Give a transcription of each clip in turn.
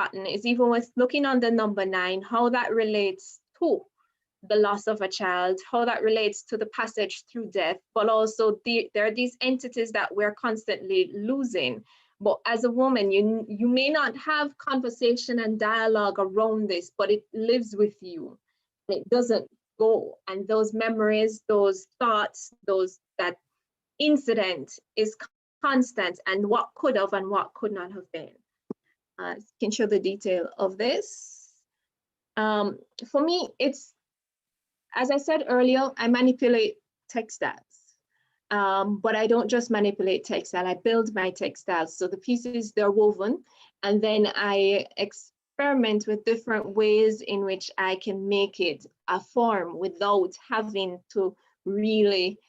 forgotten is even with looking on the number 9, how that relates to the loss of a child, how that relates to the passage through death, but also there are these entities that we're constantly losing. But as a woman, you may not have conversation and dialogue around this, but it lives with you. It doesn't go. And those memories, those thoughts, that incident is constant, and what could have and what could not have been. Can show the detail of this. For me, it's, as I said earlier, I manipulate textiles, but I don't just manipulate textile, I build my textiles. So the pieces, they're woven, and then I experiment with different ways in which I can make it a form without having to really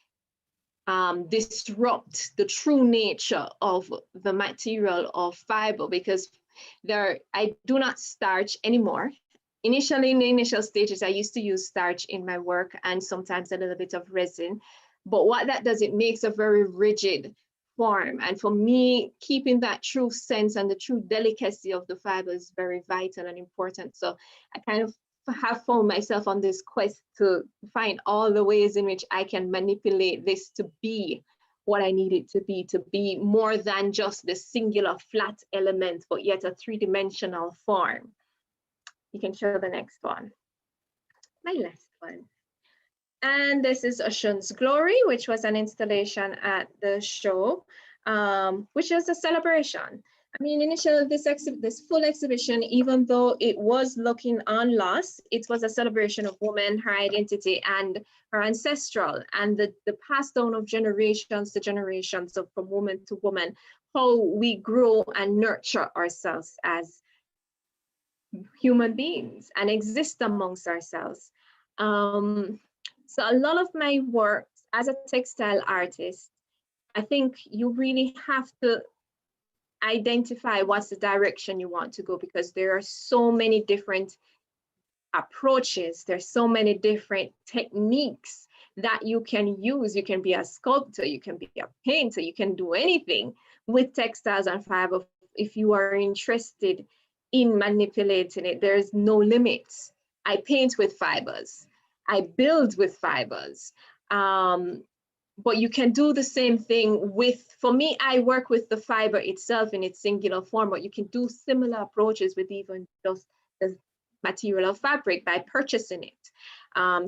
disrupt the true nature of the material of fiber, because I do not starch anymore. Initially, in the initial stages, I used to use starch in my work and sometimes a little bit of resin. But what that does, it makes a very rigid form. And for me, keeping that true sense and the true delicacy of the fiber is very vital and important. So I kind of have found myself on this quest to find all the ways in which I can manipulate this to be what I need it to be more than just the singular flat element, but yet a 3-dimensional form. You can show the next one, my last one. And this is Ocean's Glory, which was an installation at the show, which is a celebration. I mean, initially this full exhibition, even though it was looking on loss, it was a celebration of woman, her identity, and her ancestral, and the pass down of generations to generations, of from woman to woman, how we grow and nurture ourselves as human beings and exist amongst ourselves. So a lot of my work as a textile artist, I think you really have to identify what's the direction you want to go, because there are so many different approaches, there's so many different techniques that you can use. You can be a sculptor, you can be a painter, you can do anything with textiles and fiber if you are interested in manipulating it. There's no limits. I paint with fibers, I build with fibers, but you can do the same thing with, for me, I work with the fiber itself in its singular form, but you can do similar approaches with even just the material of fabric by purchasing it.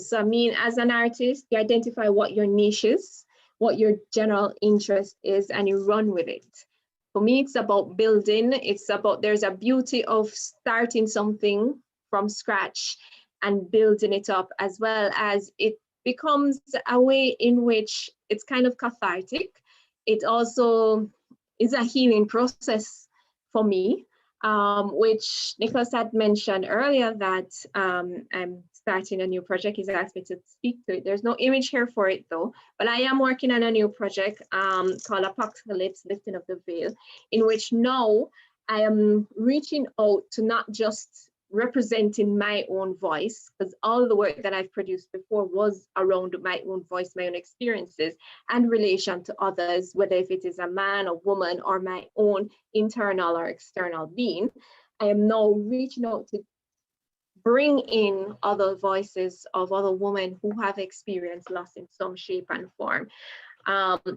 So I mean, as an artist, you identify what your niche is, what your general interest is, and you run with it. For me, it's about building. It's about, there's a beauty of starting something from scratch and building it up, as well as it becomes a way in which it's kind of cathartic. It also is a healing process for me, which Nicholas had mentioned earlier, that I'm starting a new project. He's asked me to speak to it. There's no image here for it though, but I am working on a new project called Apocalypse, Lifting of the Veil, in which now I am reaching out to not just representing my own voice, because all the work that I've produced before was around my own voice, my own experiences and relation to others, whether if it is a man, a woman, or my own internal or external being. I am now reaching out to bring in other voices of other women who have experienced loss in some shape and form,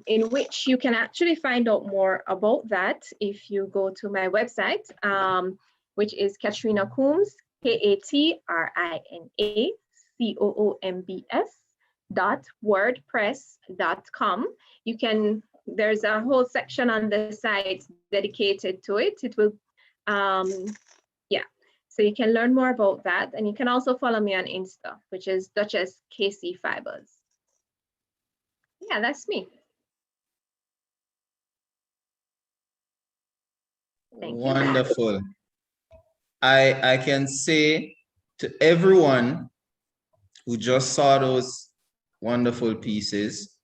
in which you can actually find out more about that if you go to my website, which is Katrina Coombs, KatrinaCoombs.wordpress.com. You can, there's a whole section on the site dedicated to it. It will, yeah, so you can learn more about that. And you can also follow me on Insta, which is Duchess KC Fibers. Yeah, that's me. Thank you. Wonderful. I can say to everyone who just saw those wonderful pieces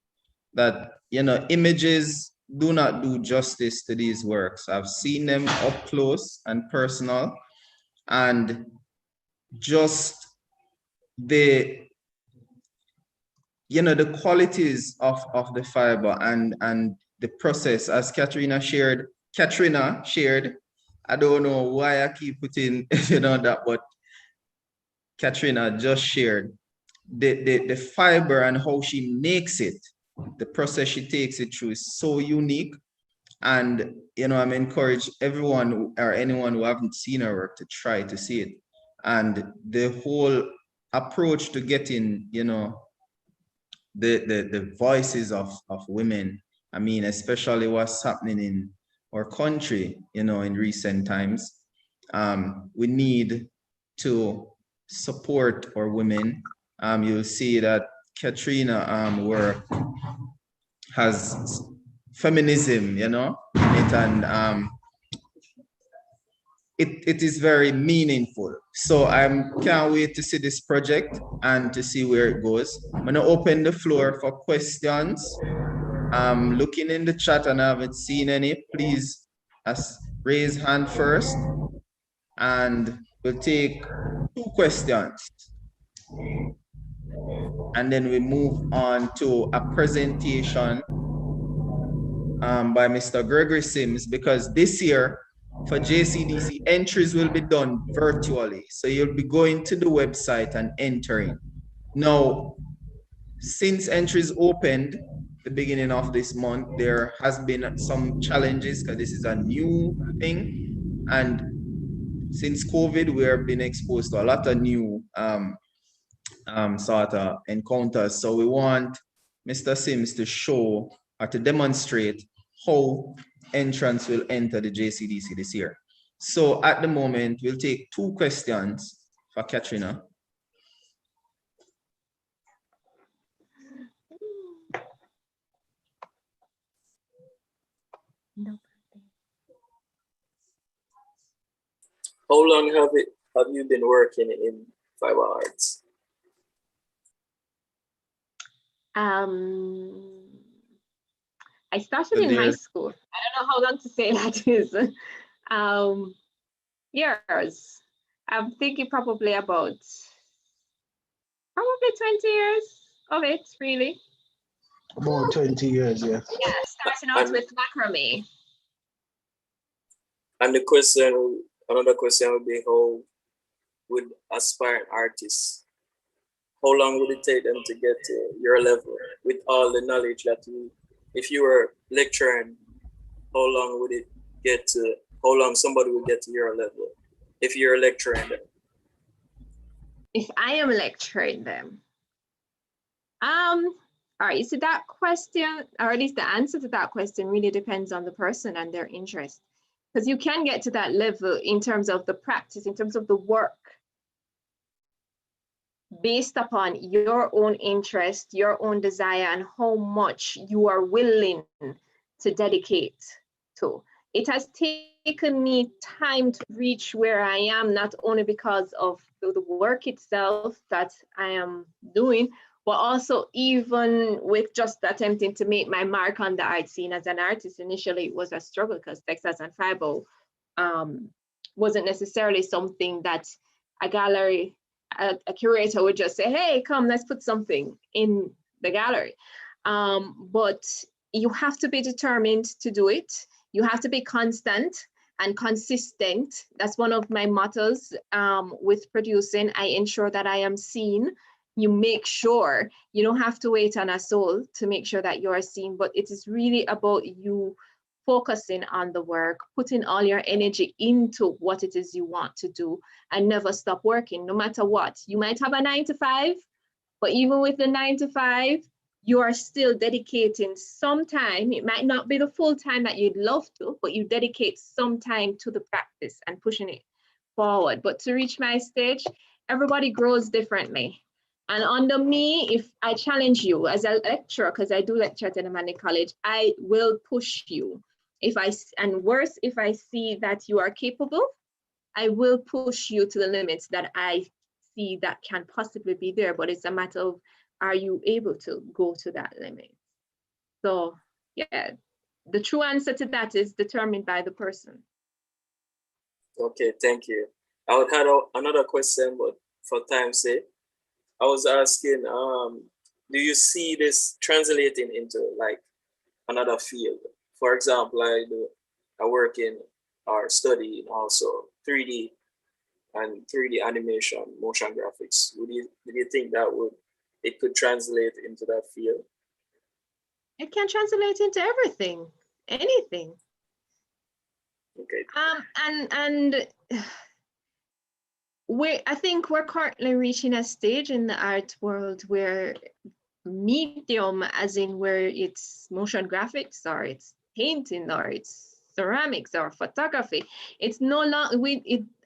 that, you know, images do not do justice to these works. I've seen them up close and personal, and just the, you know, the qualities of the fiber and the process, as Katrina shared, I don't know why I keep putting, you know, that, but Katrina just shared the fiber and how she makes it, the process she takes it through is so unique. And, you know, I'm encouraged everyone or anyone who haven't seen her work to try to see it. And the whole approach to getting, you know, the voices of women, I mean, especially what's happening in our country, you know, in recent times, we need to support our women. You'll see that Katrina work has feminism, you know, in it, and it is very meaningful. So I can't wait to see this project and to see where it goes. I'm gonna open the floor for questions. I'm looking in the chat and I haven't seen any. Please raise hand first, and we'll take 2 questions. And then we move on to a presentation by Mr. Gregory Sims, because this year for JCDC, entries will be done virtually. So you'll be going to the website and entering. Now, since entries opened the beginning of this month, there has been some challenges because this is a new thing. And since COVID, we have been exposed to a lot of new sort of encounters. So we want Mr. Sims to show or to demonstrate how entrants will enter the JCDC this year. So at the moment, we'll take 2 questions for Katrina. No. How long have you been working in fiber arts? I started in high school. I don't know how long to say that is. Years. I'm thinking probably about 20 years of it, really. About 20 years, yeah. Yeah, starting out with macrame. And another question would be, how would aspiring artists, how long would it take them to get to your level with all the knowledge that if you were lecturing, how long somebody would get to your level if you're lecturing them? If I am lecturing them. All right, so that question, or at least the answer to that question, really depends on the person and their interest. Because you can get to that level in terms of the practice, in terms of the work, based upon your own interest, your own desire, and how much you are willing to dedicate to. It has taken me time to reach where I am, not only because of the work itself that I am doing, but also even with just attempting to make my mark on the art scene as an artist. Initially, it was a struggle because Texas and Fibo wasn't necessarily something that a gallery, a curator would just say, hey, come, let's put something in the gallery. But you have to be determined to do it. You have to be constant and consistent. That's one of my mottos with producing. I ensure that I am seen. You make sure you don't have to wait on a soul to make sure that you are seen, but it is really about you focusing on the work, putting all your energy into what it is you want to do, and never stop working, no matter what. You might have a 9 to 5, but even with the 9 to 5, you are still dedicating some time. It might not be the full time that you'd love to, but you dedicate some time to the practice and pushing it forward. But to reach my stage, everybody grows differently. And under me, if I challenge you as a lecturer, because I do lecture at Enemani College, I will push you. If I see that you are capable, I will push you to the limits that I see that can possibly be there. But it's a matter of, are you able to go to that limit? So yeah, the true answer to that is determined by the person. Okay, thank you. I would have another question, but for time's sake, I was asking, do you see this translating into like another field? For example, I work in or studying also 3D and 3D animation, motion graphics. Do you think that it could translate into that field? It can translate into everything, anything. Okay. And I think we're currently reaching a stage in the art world where medium, as in where it's motion graphics or it's painting or it's ceramics or photography, it's no longer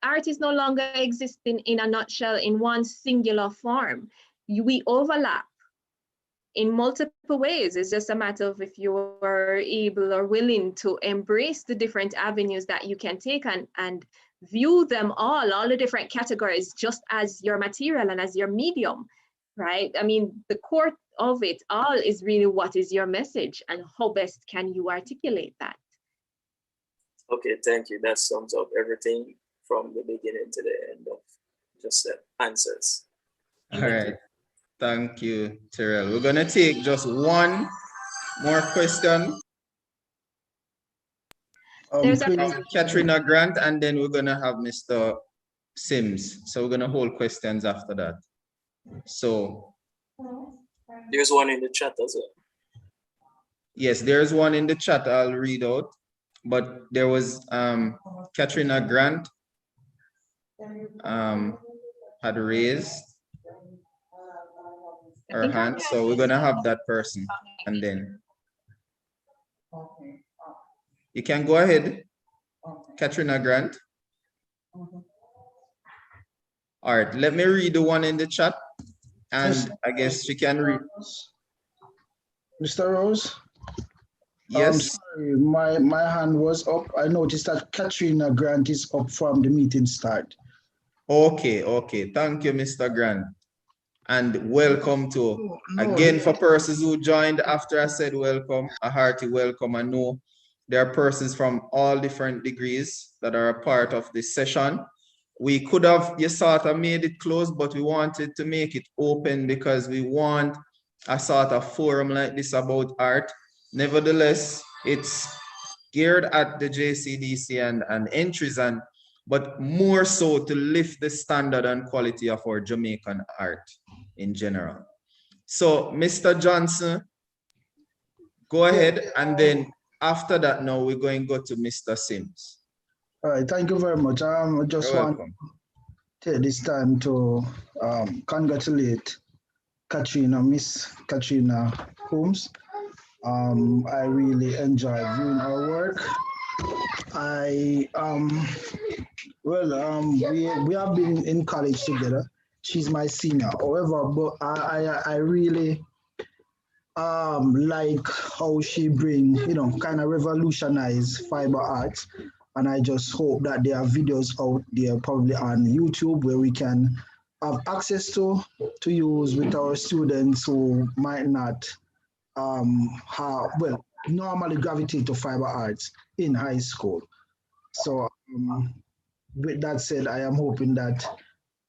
art is no longer existing in a nutshell in one singular form. We overlap in multiple ways. It's just a matter of if you are able or willing to embrace the different avenues that you can take and view them all the different categories just as your material and as your medium, right? I mean, the core of it all is really what is your message and how best can you articulate that? Okay, thank you. That sums up everything from the beginning to the end of just the answers. All right. Thank you, Terrell. We're gonna take just one more question. There's Katrina Grant, and then we're gonna have Mr. Sims. So we're gonna hold questions after that. So there's one in the chat as well. Yes, there's one in the chat I'll read out, but there was Katrina Grant had raised her hand, so we're gonna have that person, and then you can go ahead, Katrina Grant. All right, let me read the one in the chat, and I guess she can read. Mr. Rose? Yes. Sorry, my hand was up. I noticed that Katrina Grant is up from the meeting start. Okay. Thank you, Mr. Grant. And welcome to, again, for persons who joined after I said welcome, a hearty welcome. I know there are persons from all different degrees that are a part of this session. We could have, you sort of made it closed, but we wanted to make it open because we want a sort of forum like this about art. Nevertheless, it's geared at the JCDC and entries, but more so to lift the standard and quality of our Jamaican art in general. So, Mr. Johnson, go ahead, and then after that, now we're going to go to Mr. Sims. All right, thank you very much. I just want to take this time to congratulate Miss Katrina Holmes. I really enjoy viewing her work. We have been in college together. She's my senior. However, but I really like how she bring, kind of revolutionize fiber arts. And I just hope that there are videos out there probably on YouTube where we can have access to use with our students who might not normally gravitate to fiber arts in high school. So with that said, I am hoping that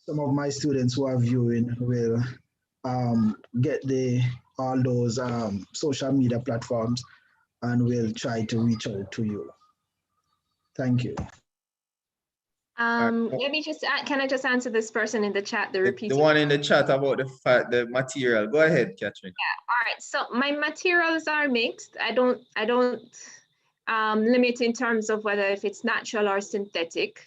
some of my students who are viewing will get all those social media platforms and will try to reach out to you. Thank you. Let me just can I just answer this person in the chat, the one in the chat about the material. Go ahead, Catherine. Yeah. All right. So my materials are mixed. I don't limit in terms of whether if it's natural or synthetic.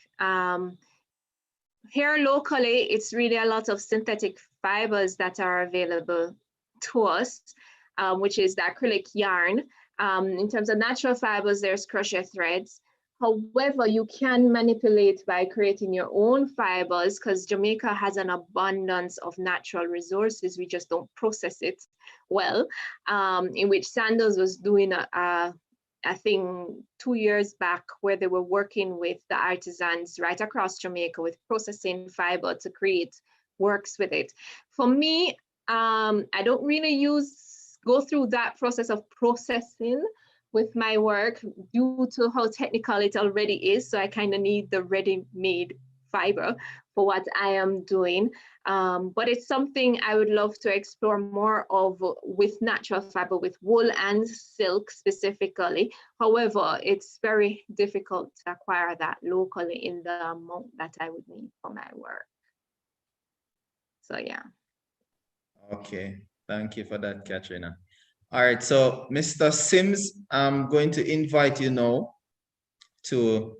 Here locally, it's really a lot of synthetic fibers that are available to us, which is the acrylic yarn. In terms of natural fibers, there's crochet threads. However, you can manipulate by creating your own fibers because Jamaica has an abundance of natural resources. We just don't process it well, in which Sandals was doing a thing 2 years back where they were working with the artisans right across Jamaica with processing fiber to create works with it. For me, I don't really go through that process of processing with my work due to how technical it already is. So I kind of need the ready-made fiber for what I am doing. But it's something I would love to explore more of with natural fiber, with wool and silk specifically. However, it's very difficult to acquire that locally in the amount that I would need for my work. So yeah. Okay, thank you for that, Katrina. All right, so Mr. Sims, I'm going to invite you now to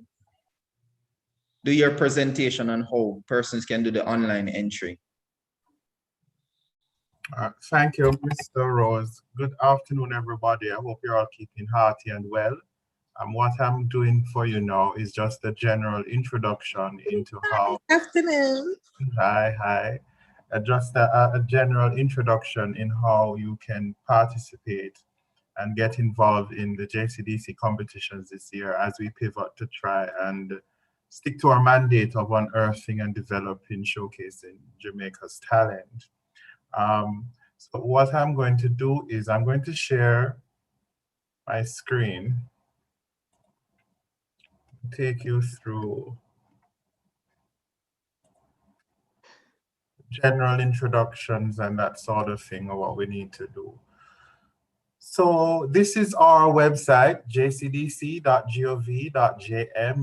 do your presentation on how persons can do the online entry. Thank you, Mr. Rose. Good afternoon, everybody. I hope you're all keeping hearty and well. What I'm doing for you now is just a general introduction into how... Good afternoon. Hi. Just a general introduction in how you can participate and get involved in the JCDC competitions this year as we pivot to try and stick to our mandate of unearthing and developing, showcasing Jamaica's talent. So what I'm going to do is I'm going to share my screen, take you through general introductions and that sort of thing of what we need to do. So this is our website, jcdc.gov.jm.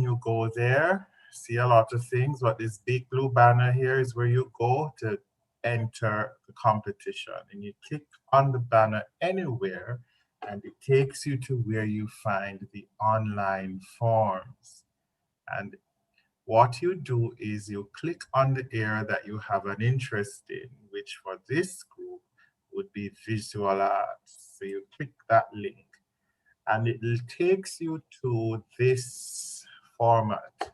You go there, see a lot of things, but this big blue banner here is where you go to enter the competition. And you click on the banner anywhere, and it takes you to where you find the online forms. And what you do is you click on the area that you have an interest in, which for this group would be visual arts. So you click that link, and it takes you to this format.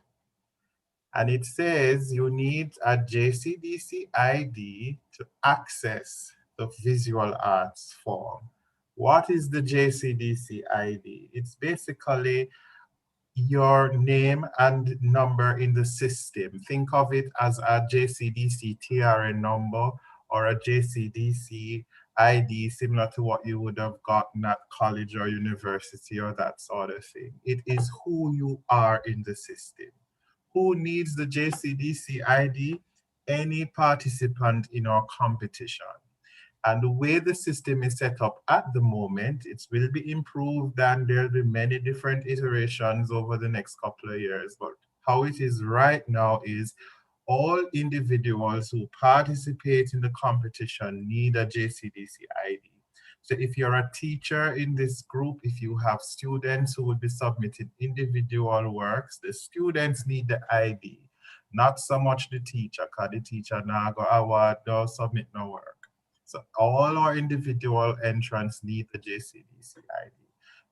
And it says you need a JCDC ID to access the visual arts form. What is the JCDC ID? It's basically your name and number in the system. Think of it as a JCDC TRN number or a JCDC ID similar to what you would have gotten at college or university or that sort of thing. It is who you are in the system. Who needs the JCDC ID? Any participant in our competition. And the way the system is set up at the moment, it will be improved and there'll be many different iterations over the next couple of years. But how it is right now is all individuals who participate in the competition need a JCDC ID. So if you're a teacher in this group, if you have students who will be submitting individual works, the students need the ID, not so much the teacher, because the teacher now go award or submit no work. So all our individual entrants need the JCDC ID.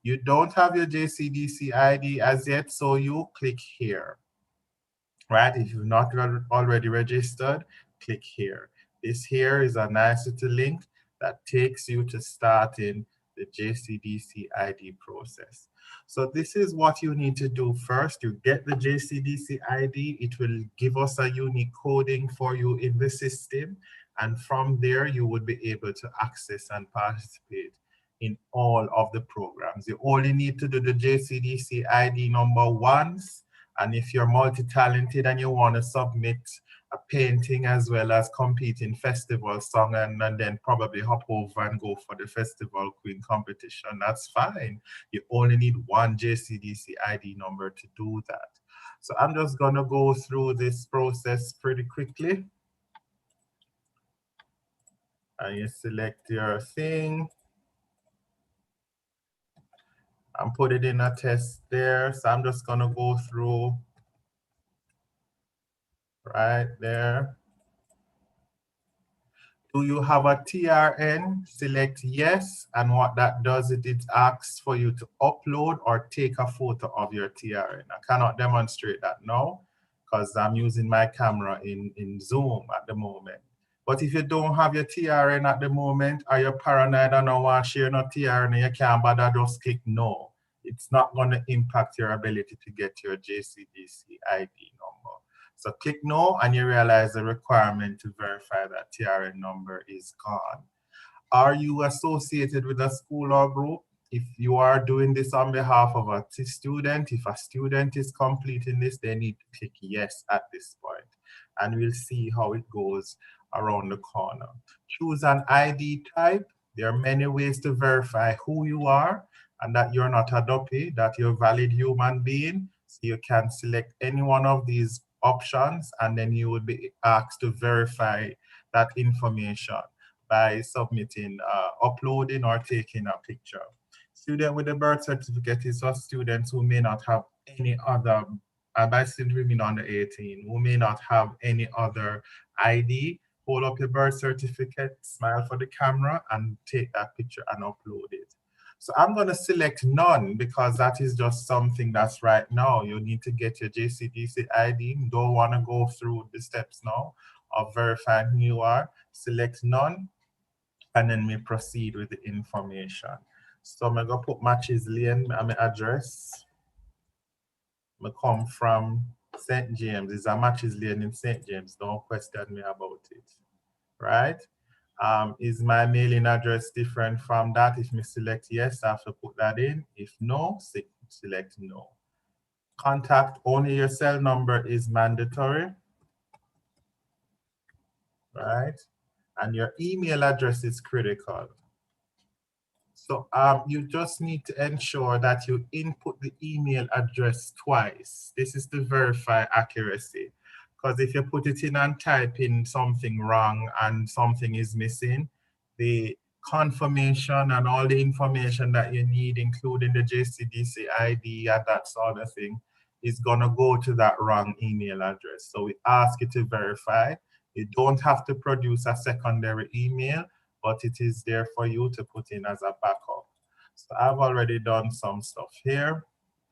You don't have your JCDC ID as yet, so you click here, right? If you've not already registered, click here. This here is a nice little link that takes you to starting the JCDC ID process. So this is what you need to do first. You get the JCDC ID. It will give us a unique coding for you in the system. And from there, you would be able to access and participate in all of the programs. You only need to do the JCDC ID number once. And if you're multi-talented and you want to submit a painting as well as compete in festival song and then probably hop over and go for the festival queen competition, that's fine. You only need one JCDC ID number to do that. So I'm just going to go through this process pretty quickly. And you select your thing and put it in a test there. So I'm just going to go through right there. Do you have a TRN? Select yes. And what that does, it asks for you to upload or take a photo of your TRN. I cannot demonstrate that now because I'm using my camera in Zoom at the moment. But if you don't have your TRN at the moment, or you're paranoid and don't want to share no TRN and you can't bother, just click no. It's not going to impact your ability to get your JCDC ID number. So click no and you realize the requirement to verify that TRN number is gone. Are you associated with a school or group? if you are doing this on behalf of a student, if a student is completing this, they need to click yes at this point. And we'll see how it goes around the corner. Choose an ID type. There are many ways to verify who you are and that you're not a duppy, that you're a valid human being. So you can select any one of these options, and then you would be asked to verify that information by submitting, uploading or taking a picture. Student with a birth certificate is for students who may not have any other, by student we mean under 18, who may not have any other ID. Hold up your birth certificate, smile for the camera, and take that picture and upload it. So I'm going to select none because that is just something that's right now. You need to get your JCDC ID. You don't want to go through the steps now of verifying who you are. Select none, and then we proceed with the information. So I'm going to put Matches Lane, my address. I come from St. James. It's a Matches Lane in St. James. Don't question me about it, right? Is my mailing address different from that? If me select yes, I have to put that in. If no, select no. Contact only your cell number is mandatory, right? And your email address is critical. So you just need to ensure that you input the email address twice. This is to verify accuracy. Because if you put it in and type in something wrong and something is missing, the confirmation and all the information that you need, including the JCDC ID and that sort of thing, is gonna go to that wrong email address. So we ask you to verify. You don't have to produce a secondary email, but it is there for you to put in as a backup. So I've already done some stuff here.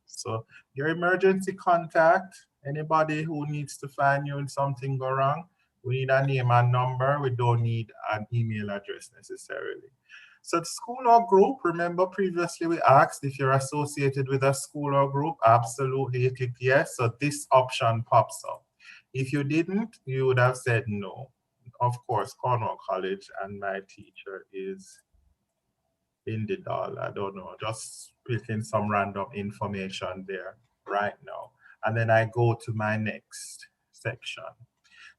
So your emergency contact, anybody who needs to find you when something go wrong, we need a name and number. We don't need an email address necessarily. So the school or group, remember previously we asked if you're associated with a school or group, absolutely you click yes. So this option pops up. If you didn't, you would have said no. Of course, Cornwall College, and my teacher is in the doll. I don't know, just putting some random information there right now. And then I go to my next section.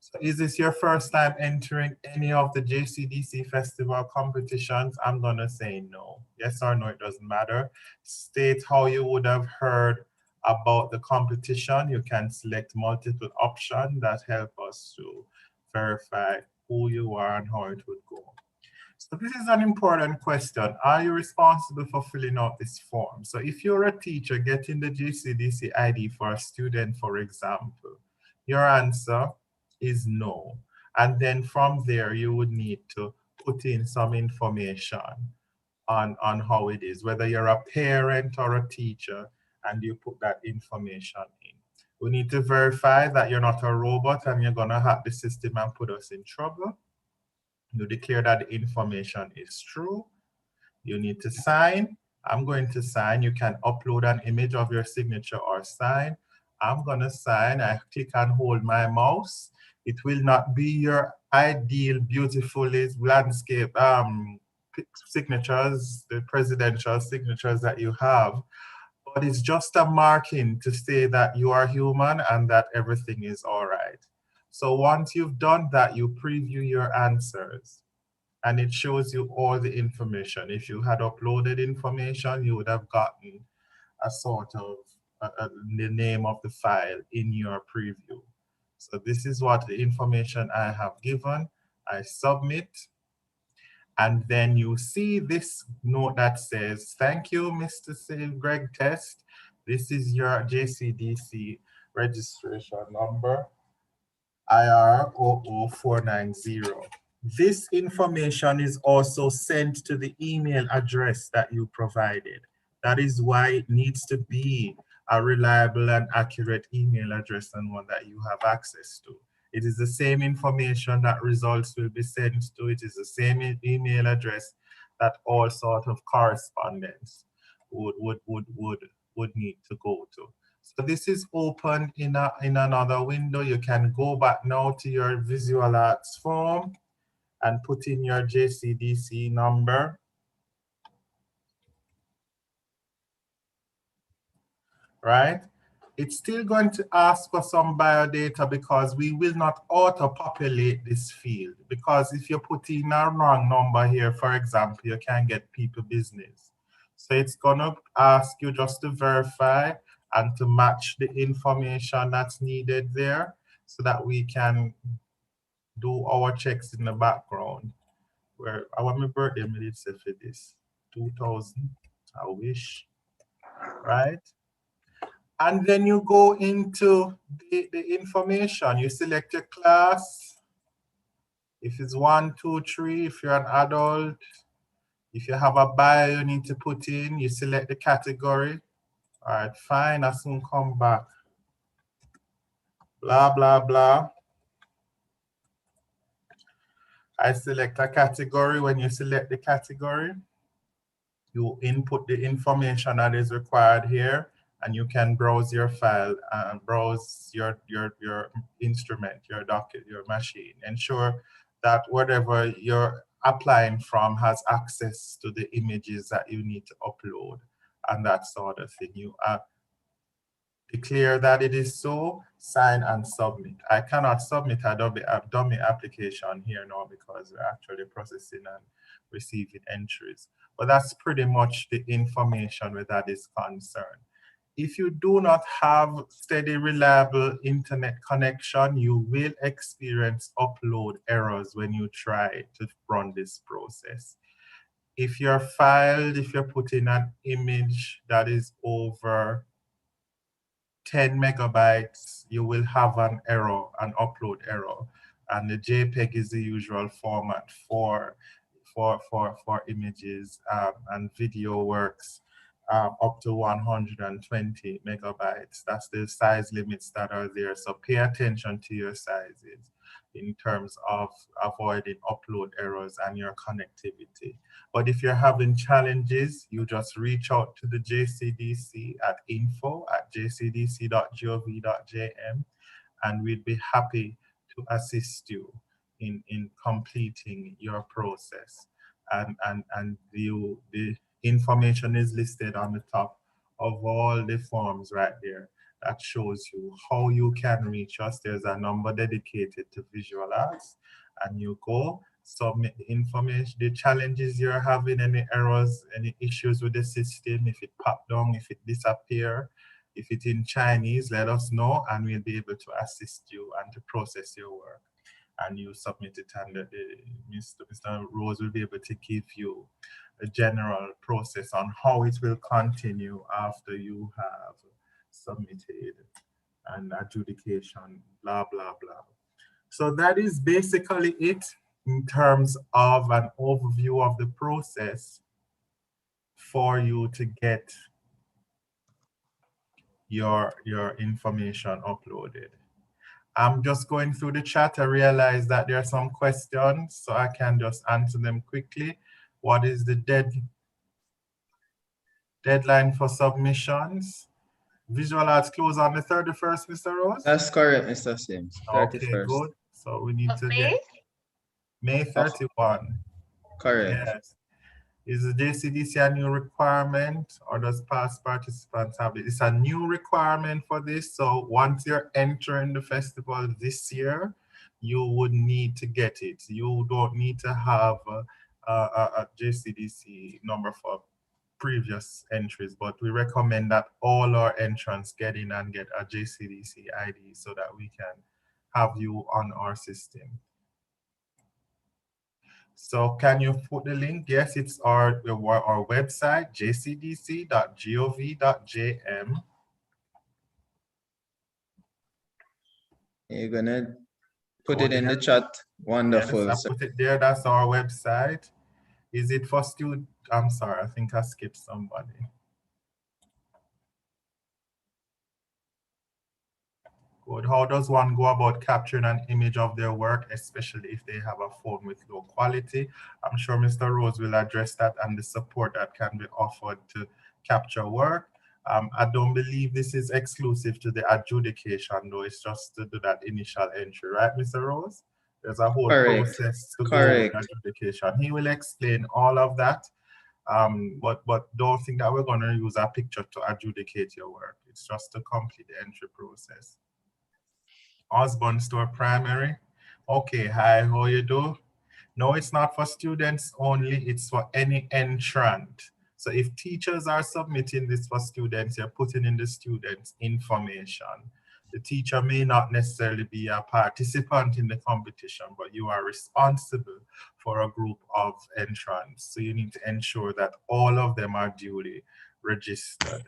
So is this your first time entering any of the JCDC festival competitions? I'm gonna say no. Yes or no, it doesn't matter. State how you would have heard about the competition. You can select multiple options that help us to verify who you are and how it would go. So this is an important question. Are you responsible for filling out this form? So if you're a teacher getting the JCDC ID for a student, for example, your answer is no. And then from there, you would need to put in some information on how it is, whether you're a parent or a teacher, and you put that information in. We need to verify that you're not a robot and you're gonna hack the system and put us in trouble. You declare that the information is true. You need to sign. I'm going to sign. You can upload an image of your signature or sign. I'm gonna sign. I click and hold my mouse. It will not be your ideal, beautiful landscape signatures, the presidential signatures that you have, but it's just a marking to say that you are human and that everything is all right. So once you've done that, you preview your answers and it shows you all the information. If you had uploaded information, you would have gotten a sort of the name of the file in your preview. So this is what the information I have given. I submit, and then you see this note that says, thank you, Mr. Greg Test. This is your JCDC registration number, IR 00490. This information is also sent to the email address that you provided. That is why it needs to be a reliable and accurate email address and one that you have access to. It is the same information that results will be sent to. It is the same email address that all sort of correspondence would need to go to. So this is open in another window. You can go back now to your Visual Arts form and put in your JCDC number. right? It's still going to ask for some biodata because we will not auto-populate this field. Because if you put in a wrong number here, for example, you can get people business. So it's gonna ask you just to verify and to match the information that's needed there so that we can do our checks in the background. Where I want my birthday, I did say for this, 2000, I wish, right? And then you go into the information. You select your class. If it's 1, 2, 3, if you're an adult. If you have a bio you need to put in, you select the category. All right, fine, I soon come back. Blah, blah, blah. I select a category. When you select the category, you input the information that is required here, and you can browse your file and browse your instrument, your docket, your machine. Ensure that whatever you're applying from has access to the images that you need to upload and that sort of thing. You declare that it is so, sign and submit. I cannot submit a dummy application here now because we're actually processing and receiving entries. But that's pretty much the information where that is concerned. If you do not have steady, reliable internet connection, you will experience upload errors when you try to run this process. If you're putting an image that is over 10 megabytes, you will have an error, an upload error. And the JPEG is the usual format for images, and video works up to 120 megabytes. That's the size limits that are there. So pay attention to your sizes in terms of avoiding upload errors and your connectivity. But if you're having challenges, you just reach out to the JCDC at info@jcdc.gov.jm, and we'd be happy to assist you in completing your process. And the information is listed on the top of all the forms right there that shows you how you can reach us. There's a number dedicated to visual arts, and you go submit the information, the challenges you're having, any errors, any issues with the system, if it pop down, if it disappear, if it's in Chinese, let us know and we'll be able to assist you and to process your work. And you submit it, and Mr. Rose will be able to give you a general process on how it will continue after you have submitted and adjudication, blah, blah, blah. So that is basically it in terms of an overview of the process for you to get your information uploaded. I'm just going through the chat. I realize that there are some questions, so I can just answer them quickly. What is the deadline for submissions? Visual Arts close on the 31st, Mr. Rose? That's correct, Mr. Sims. 31st. Okay, good. So we need to May? get May 31. Correct. Yes. Is the JCDC a new requirement, or does past participants have it? It's a new requirement for this. So once you're entering the festival this year, you would need to get it. You don't need to have a JCDC number for previous entries, but we recommend that all our entrants get in and get a JCDC ID so that we can have you on our system. So can you put the link? Yes, it's our website, jcdc.gov.jm. You're gonna put it in the chat. Wonderful. Yes, I put it there. That's our website. Is it for students? I'm sorry, I think I skipped somebody. Good. How does one go about capturing an image of their work, especially if they have a phone with low quality? I'm sure Mr. Rose will address that and the support that can be offered to capture work. I don't believe this is exclusive to the adjudication, though. It's just to do that initial entry, right, Mr. Rose? There's a whole process to go with adjudication. He will explain all of that. But don't think that we're going to use a picture to adjudicate your work. It's just to complete the entry process. Osborne Store Primary. Okay, hi, how you do? No, it's not for students only, it's for any entrant. So if teachers are submitting this for students, you're putting in the students' information. The teacher may not necessarily be a participant in the competition, but you are responsible for a group of entrants. So you need to ensure that all of them are duly registered.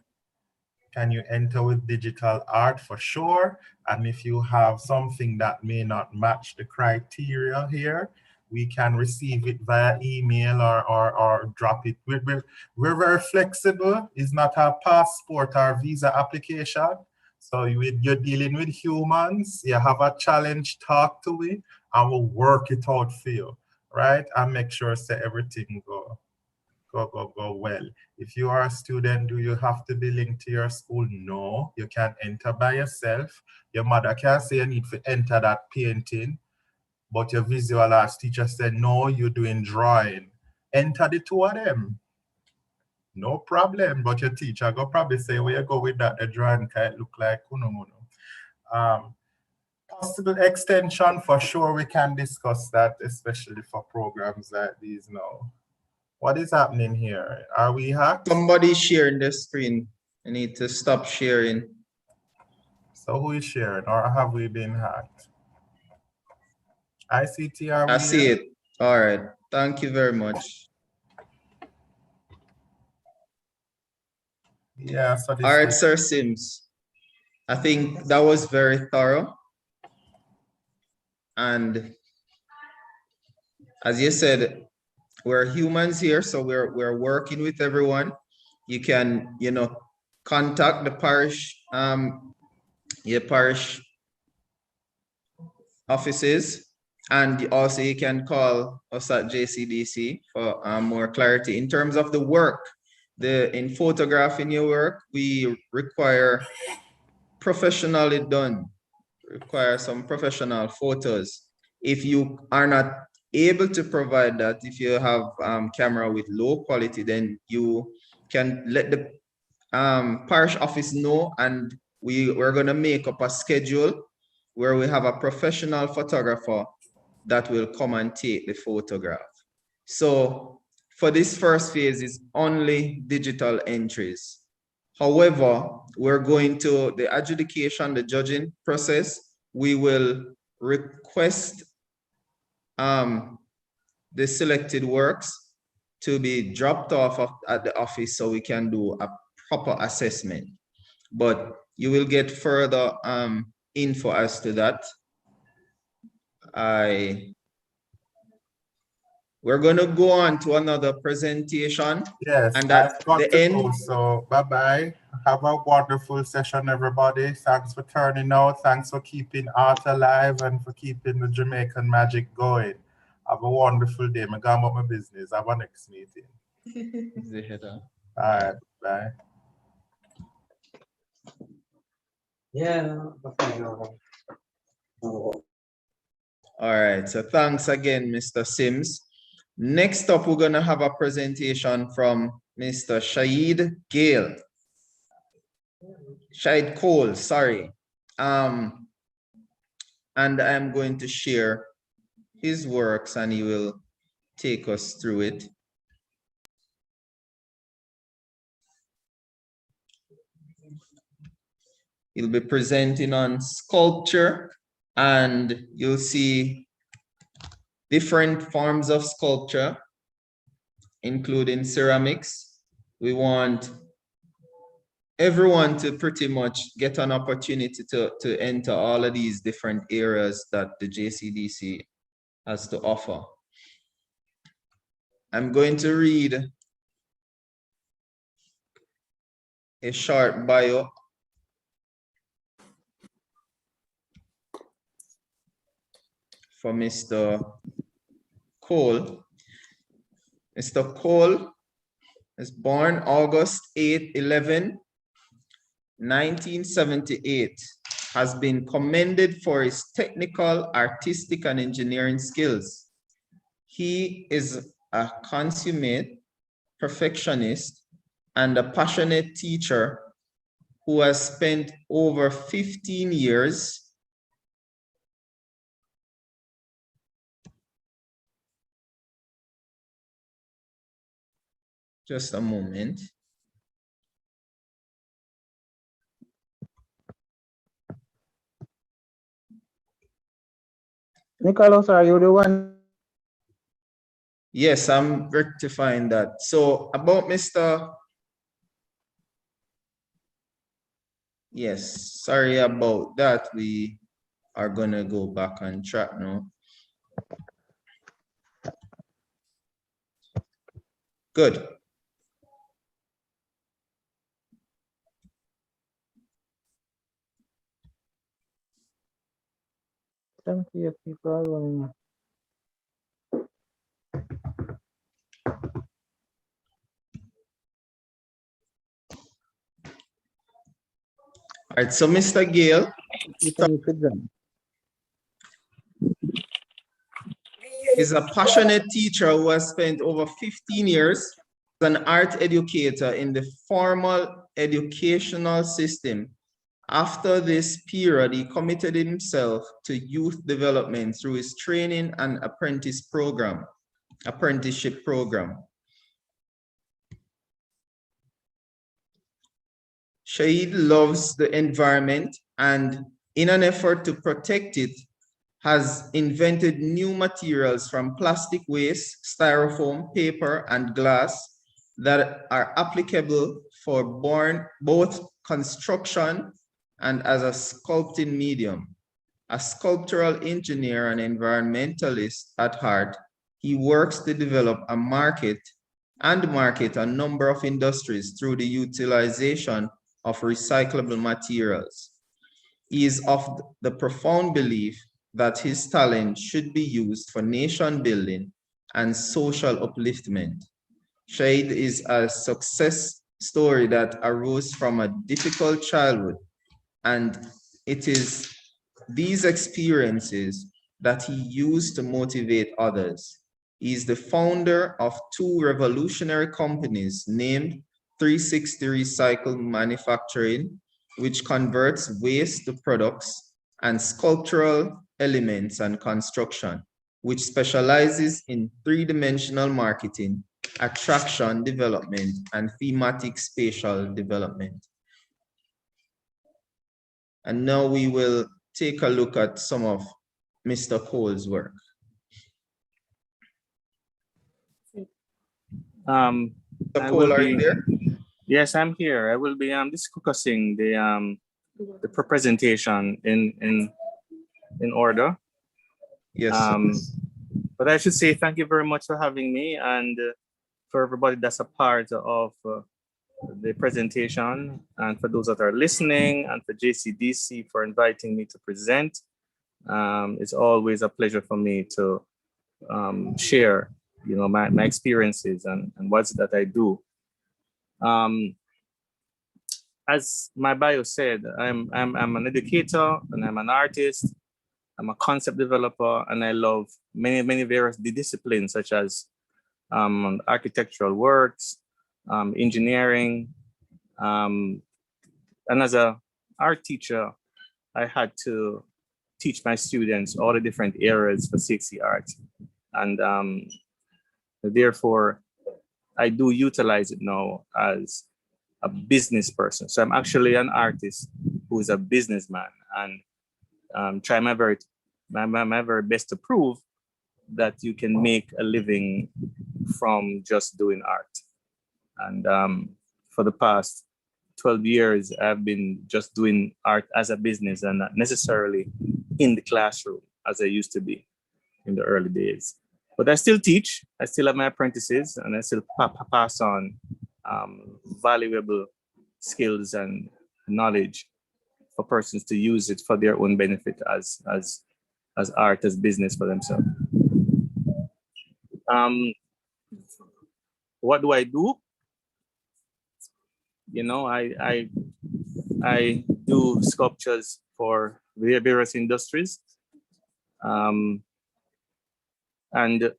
Can you enter with digital art? For sure. And if you have something that may not match the criteria here, we can receive it via email or drop it. We're very flexible. It's not a passport or visa application. So you're dealing with humans. You have a challenge, talk to it, and we'll work it out for you, right? And make sure that everything go well. If you are a student, do you have to be linked to your school? No, you can enter by yourself. Your mother can say you need to enter that painting, but your visual arts teacher said, no, you're doing drawing. Enter the two of them. No problem, but your teacher will probably say, where you go with that, the drawing can look like kuno muno. Possible extension, for sure, we can discuss that, especially for programs like these now. What is happening here? Are we hacked? Somebody's sharing the screen. I need to stop sharing. So who is sharing, or have we been hacked? ICT, are we I see here? it. All right. Thank you very much. Yeah, so this All right, is, Sir Sims. I think that was very thorough. And as you said, we're humans here, so we're working with everyone. You can, contact the parish, your parish offices, and also you can call us at JCDC for more clarity. In terms of the work, in photographing your work, we require professionally done, require some professional photos. If you are not able to provide that, if you have camera with low quality, then you can let the parish office know, and we're going to make up a schedule where we have a professional photographer that will come and take the photograph. So for this first phase, it's only digital entries. However, we're going to the adjudication, the judging process, we will request the selected works to be dropped off at the office so we can do a proper assessment. But you will get further info as to that. We're going to go on to another presentation. yes, and I've at got the to end, go, so bye-bye. Have a wonderful session, everybody. Thanks for turning out. Thanks for keeping art alive and for keeping the Jamaican magic going. Have a wonderful day. I'm going about my business. Have a next meeting. All right, bye. Yeah. All right, so thanks again, Mr. Sims. Next up, we're going to have a presentation from Mr. Shahid Cole, sorry. And I'm going to share his works and he will take us through it. He'll be presenting on sculpture, and you'll see different forms of sculpture, including ceramics. We want everyone to pretty much get an opportunity to enter all of these different areas that the JCDC has to offer. I'm going to read a short bio for Mr. Cole. Mr. Cole is born August 11, 1978, has been commended for his technical, artistic, and engineering skills. He is a consummate perfectionist, and a passionate teacher who has spent over 15 years just a moment. Nicholas, are you the one? Yes, I'm rectifying that. So about Mr. Yes, sorry about that. We are gonna go back on track now. Good. Thank you, people. All right, so Mr. Gale is a passionate teacher who has spent over 15 years as an art educator in the formal educational system. After this period, he committed himself to youth development through his training and apprenticeship program. Shahid loves the environment and, in an effort to protect it, has invented new materials from plastic waste, styrofoam, paper, and glass that are applicable for both construction and as a sculpting medium. A sculptural engineer and environmentalist at heart, he works to develop a market a number of industries through the utilization of recyclable materials. He is of the profound belief that his talent should be used for nation building and social upliftment. Shahid is a success story that arose from a difficult childhood, and it is these experiences that he used to motivate others. He is the founder of two revolutionary companies named 360 Recycle Manufacturing, which converts waste to products, and Sculptural Elements and Construction, which specializes in three-dimensional marketing, attraction development, and thematic spatial development. And now we will take a look at some of Mr. Cole's work. Mr. Cole, are you there? Yes, I'm here. I will be discussing the presentation in order. Yes. But I should say thank you very much for having me, and for everybody that's a part of the presentation, and for those that are listening, and for JCDC for inviting me to present. It's always a pleasure for me to share, my experiences and what's that I do. As my bio said, I'm an educator and I'm an artist. I'm a concept developer, and I love many various disciplines such as architectural works, engineering, and as an art teacher, I had to teach my students all the different areas for CXC art, and therefore I do utilize it now as a business person. So I'm actually an artist who is a businessman, and try my very best to prove that you can make a living from just doing art. And for the past 12 years, I've been just doing art as a business and not necessarily in the classroom as I used to be in the early days. But I still teach, I still have my apprentices, and I still pass on valuable skills and knowledge for persons to use it for their own benefit as art, as business for themselves. What do I do? I do sculptures for various industries. And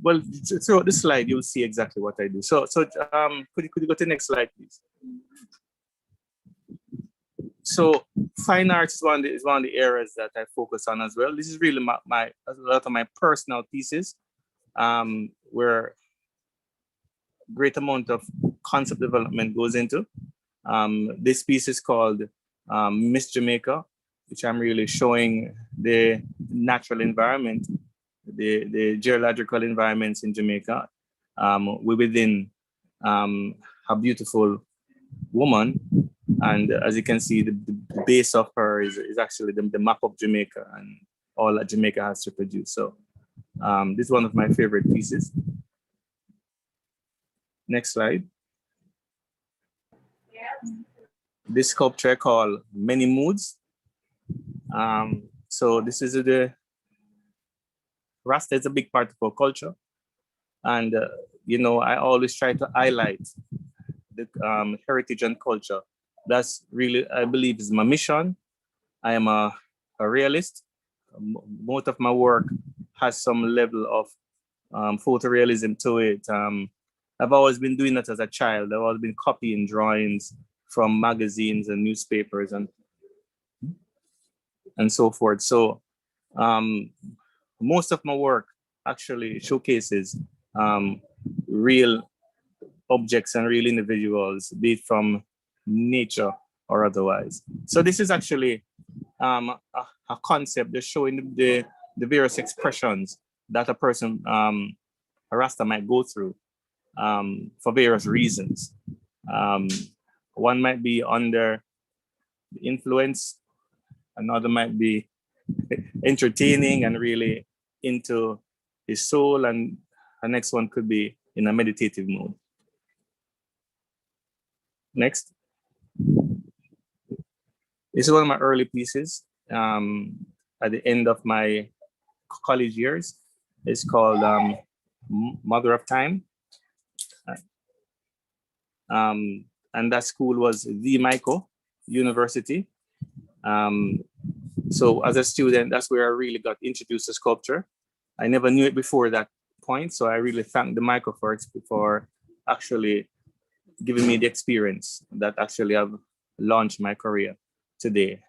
well, throughout the slide, you'll see exactly what I do. So could you go to the next slide, please? So fine arts is one of the areas that I focus on as well. This is really a lot of my personal pieces, where great amount of concept development goes into. This piece is called Miss Jamaica, which I'm really showing the natural environment, the geological environments in Jamaica. Within a beautiful woman. And as you can see, the base of her is actually the map of Jamaica and all that Jamaica has to produce. So this is one of my favorite pieces. Next slide. This sculpture I call Many Moods. So this is the Rasta is a big part of our culture. And, I always try to highlight the heritage and culture. That's really, I believe, is my mission. I am a realist. Most of my work has some level of photorealism to it. I've always been doing that as a child. I've always been copying drawings from magazines and newspapers and so forth. So most of my work actually showcases real objects and real individuals, be it from nature or otherwise. So this is actually a concept that's showing the various expressions that a person, a Rasta, might go through for various reasons. One might be under the influence, another might be entertaining and really into his soul, and the next one could be in a meditative mode. Next. This is one of my early pieces at the end of my college years. It's called Mother of Time. And that school was DMI University. So as a student, that's where I really got introduced to sculpture. I never knew it before that point. So I really thank the Michael for actually giving me the experience that actually have launched my career today.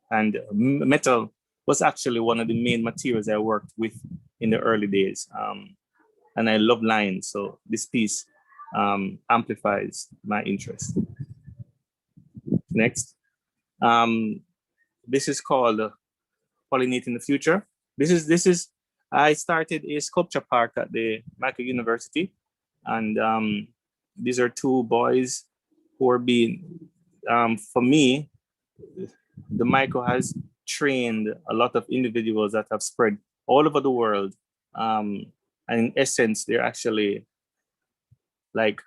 And metal was actually one of the main materials I worked with in the early days. And I love lines. So this piece amplifies my interest. Next. This is called Pollinate in the Future. I started a sculpture park at the Michael University. And these are two boys who are being, for me, the Michael has trained a lot of individuals that have spread all over the world. And in essence, they're actually like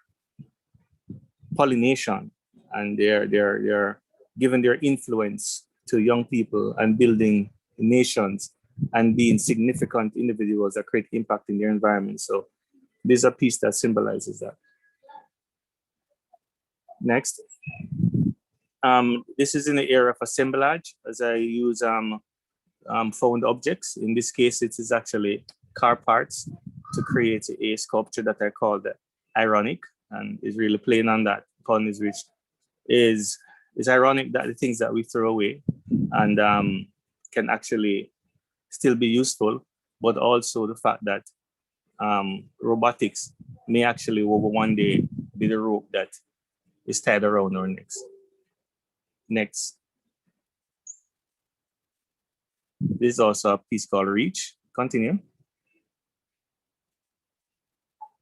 pollination, and they're giving their influence to young people and building nations and being significant individuals that create impact in their environment. So this is a piece that symbolizes that. Next. This is in the area of assemblage, as I use found objects. In this case, it is actually car parts to create a sculpture that I call the ironic, and is really playing on that pun, which is ironic that the things that we throw away and can actually still be useful, but also the fact that robotics may actually one day be the rope that is tied around our necks. Next. This is also a piece called Reach. Continue.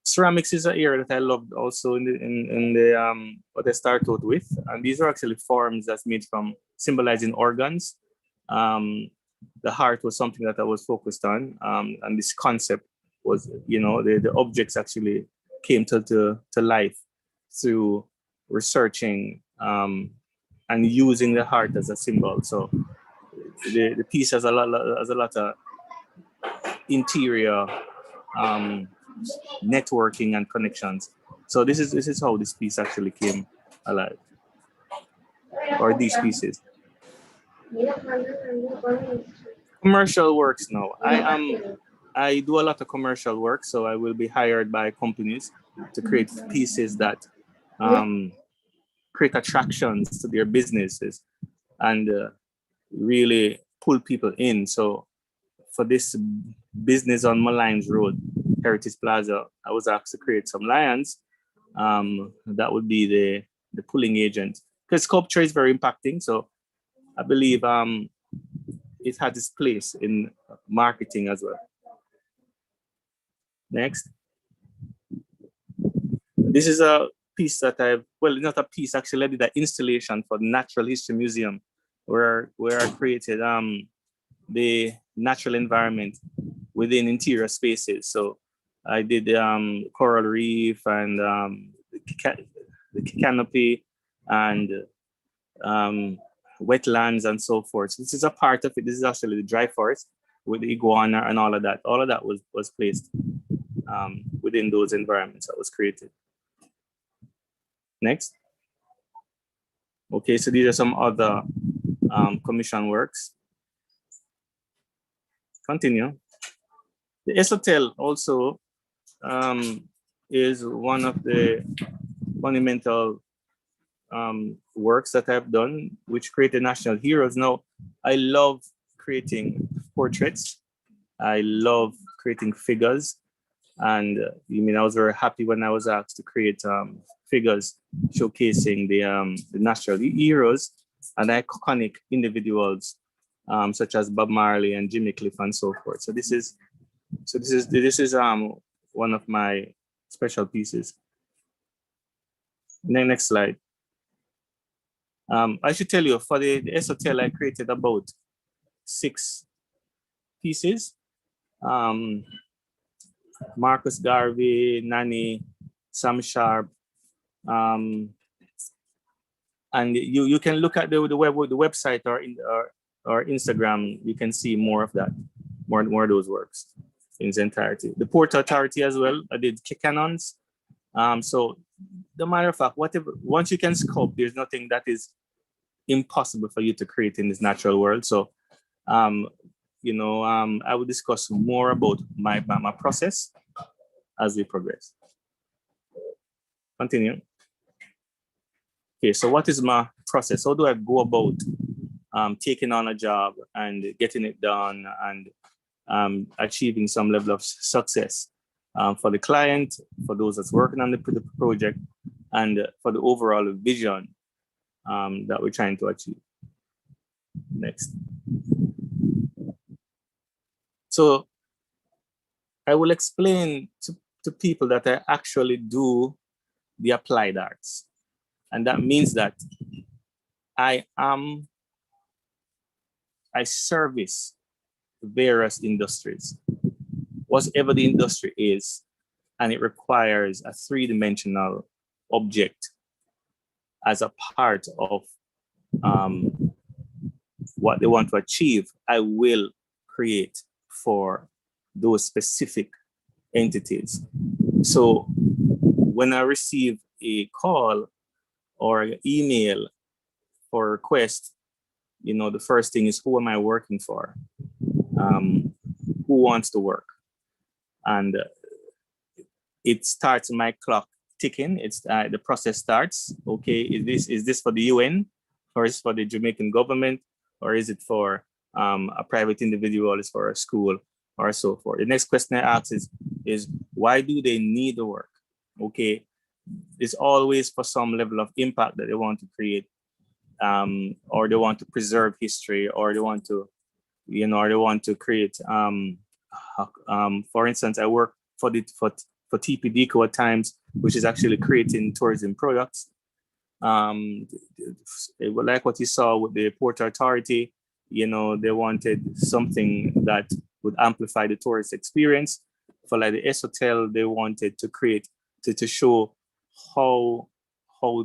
Ceramics is an area that I loved also in the what I started out with, and these are actually forms that's made from symbolizing organs. The heart was something that I was focused on, and this concept was, the objects actually came to life through researching and using the heart as a symbol. So the piece has a lot of interior networking and connections. So this is how this piece actually came alive, or these pieces. Commercial works now. I do a lot of commercial work, so I will be hired by companies to create pieces that create attractions to their businesses and really pull people in. So for this business on Malines Road, Heritage Plaza, I was asked to create some lions. That would be the pulling agent, because sculpture is very impacting. So I believe it has its place in marketing as well. Next. This is a piece that well, not a piece, actually I did an installation for the Natural History Museum where I created the natural environment within interior spaces. So I did coral reef and the canopy and wetlands and so forth. So this is a part of it. This is actually the dry forest with the iguana and all of that. All of that was placed within those environments that was created. Next. Okay, so these are some other commission works. Continue. The Esotel also is one of the monumental works that I've done, which created national heroes. Now, I love creating portraits. I love creating figures. And I was very happy when I was asked to create figures showcasing the national heroes and iconic individuals such as Bob Marley and Jimmy Cliff and so forth. So this is one of my special pieces. Next slide. I should tell you, for the Esotel, I created about 6 pieces. Marcus Garvey, Nani, Sam Sharp, and you can look at the website or Instagram. You can see more of that, more of those works in its entirety. The Port Authority as well. I did cannons. So the matter of fact, once you can sculpt, there's nothing that is impossible for you to create in this natural world. So I will discuss more about my process as we progress. Continue. Okay, so what is my process? How do I go about taking on a job and getting it done and achieving some level of success for the client, for those that's working on the project, and for the overall vision that we're trying to achieve? Next. So I will explain to people that I actually do the applied arts. And that means that I service various industries, whatever the industry is, and it requires a 3-dimensional object as a part of what they want to achieve. I will create for those specific entities. So when I receive a call or an email for a request, the first thing is, who am I working for? Who wants to work? And it starts my clock ticking. It's the process starts. Okay, is this for the UN, or is it for the Jamaican government, or is it for a private individual, is for a school, or so forth? The next question I ask is why do they need the work? Okay, it's always for some level of impact that they want to create, or they want to preserve history, or they want to, or they want to create. For instance, I work for TPDCO at times, which is actually creating tourism products. Like what you saw with the Port Authority, they wanted something that would amplify the tourist experience. For like the Esotel, they wanted to create to show how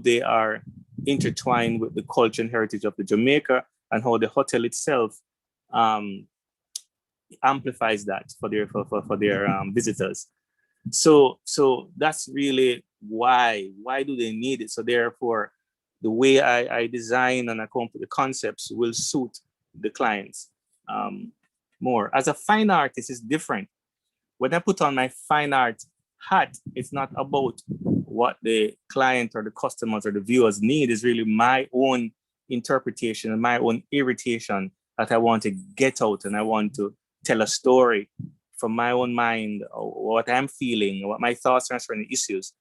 they are intertwined with the culture and heritage of the Jamaica, and how the hotel itself amplifies that for their visitors. So that's really why do they need it? So therefore, the way I design and I come up with the concepts will suit the clients more. As a fine artist, it's different. when I put on my fine art hat, it's not about what the client or the customers or the viewers need. It's really my own interpretation and my own irritation that I want to get out, and I want to tell a story from my own mind, what I'm feeling, what my thoughts are concerning the issues.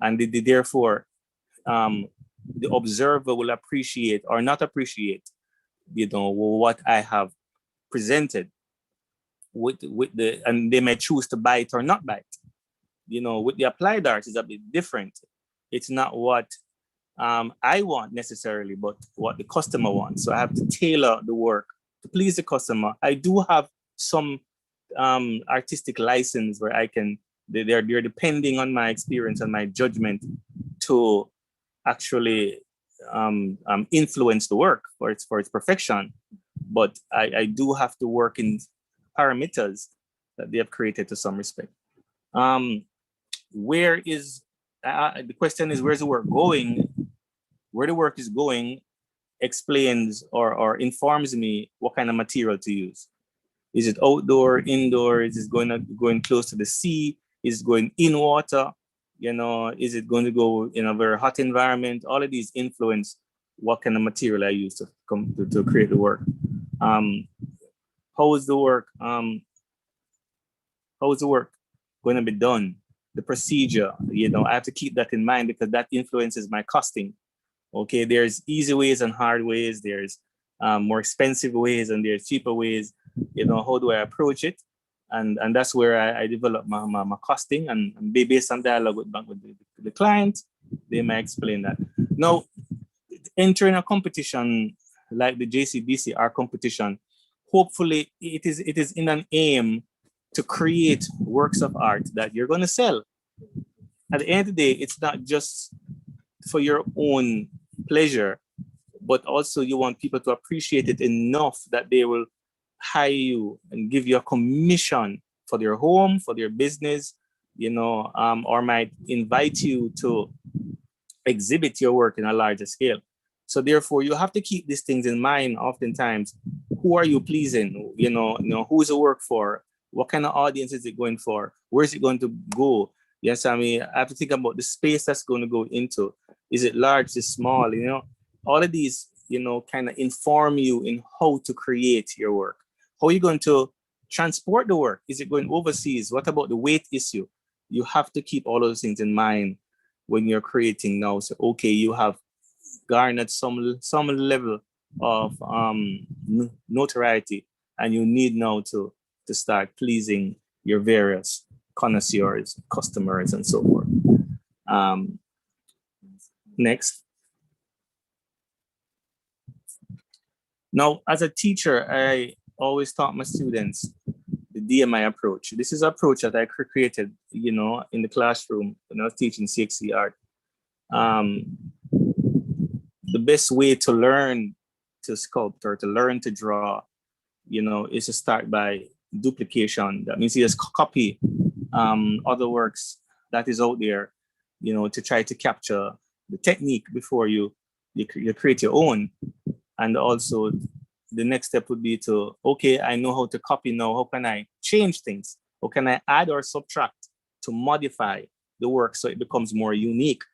And therefore, the observer will appreciate or not appreciate, what I have presented and they may choose to buy it or not buy it. With the applied art, it's a bit different. It's not what I want necessarily, but what the customer wants. So I have to tailor the work to please the customer. I do have some artistic license where I can, they're depending on my experience and my judgment to actually influence the work for its perfection. But I do have to work in parameters that they have created to some respect. Where is, the question is, where's the work going? Where the work is going explains or informs me what kind of material to use. Is it outdoor, indoor? Is it going close to the sea? Is it going in water? Is it going to go in a very hot environment? All of these influence what kind of material I use to create the work. How is the work? How is the work going to be done? The procedure, I have to keep that in mind because that influences my costing. Okay, there's easy ways and hard ways. There's more expensive ways and there's cheaper ways. How do I approach it? And that's where I develop my costing and based on dialogue with the client, they may explain that. Now, entering a competition like the JCDC, our competition, hopefully it is in an aim to create works of art that you're going to sell. At the end of the day, it's not just for your own pleasure, but also you want people to appreciate it enough that they will hire you and give you a commission for their home, for their business, or might invite you to exhibit your work in a larger scale. So therefore, you have to keep these things in mind oftentimes. Who are you pleasing? Who's the work for? What kind of audience is it going for? Where is it going to go? Yes, I have to think about the space that's going to go into. Is it large, is it small? All of these, kind of inform you in how to create your work. How are you going to transport the work? Is it going overseas? What about the weight issue? You have to keep all those things in mind when you're creating now. So, okay, you have garnered some level of notoriety, and you need now to start pleasing your various connoisseurs, customers, and so forth. Next. Now, as a teacher, I always taught my students the DMI approach. This is an approach that I created, in the classroom when I was teaching CXC art. The best way to learn to sculpt or to learn to draw, is to start by duplication. That means you just copy other works that is out there, to try to capture the technique before you create your own. And also the next step would be to, okay, I know how to copy now. How can I change things? How can I add or subtract to modify the work so it becomes more unique,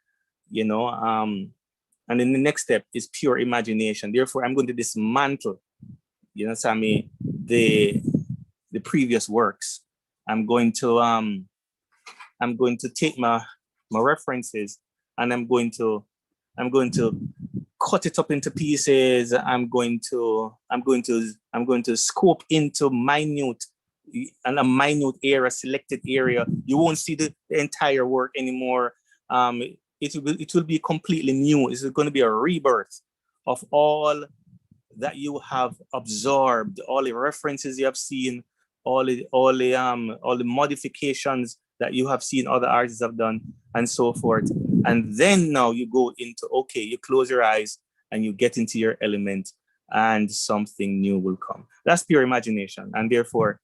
And then the next step is pure imagination. Therefore, I'm going to dismantle, Sammy, the previous works. I'm going to take my references and I'm going to cut it up into pieces. I'm going to scope into minute area, selected area. You won't see the entire work anymore. It will be completely new. It's going to be a rebirth of all that you have absorbed, all the references you have seen, all the modifications that you have seen other artists have done, and so forth. And then now you go into, okay, you close your eyes and you get into your element and something new will come. That's pure imagination. And therefore,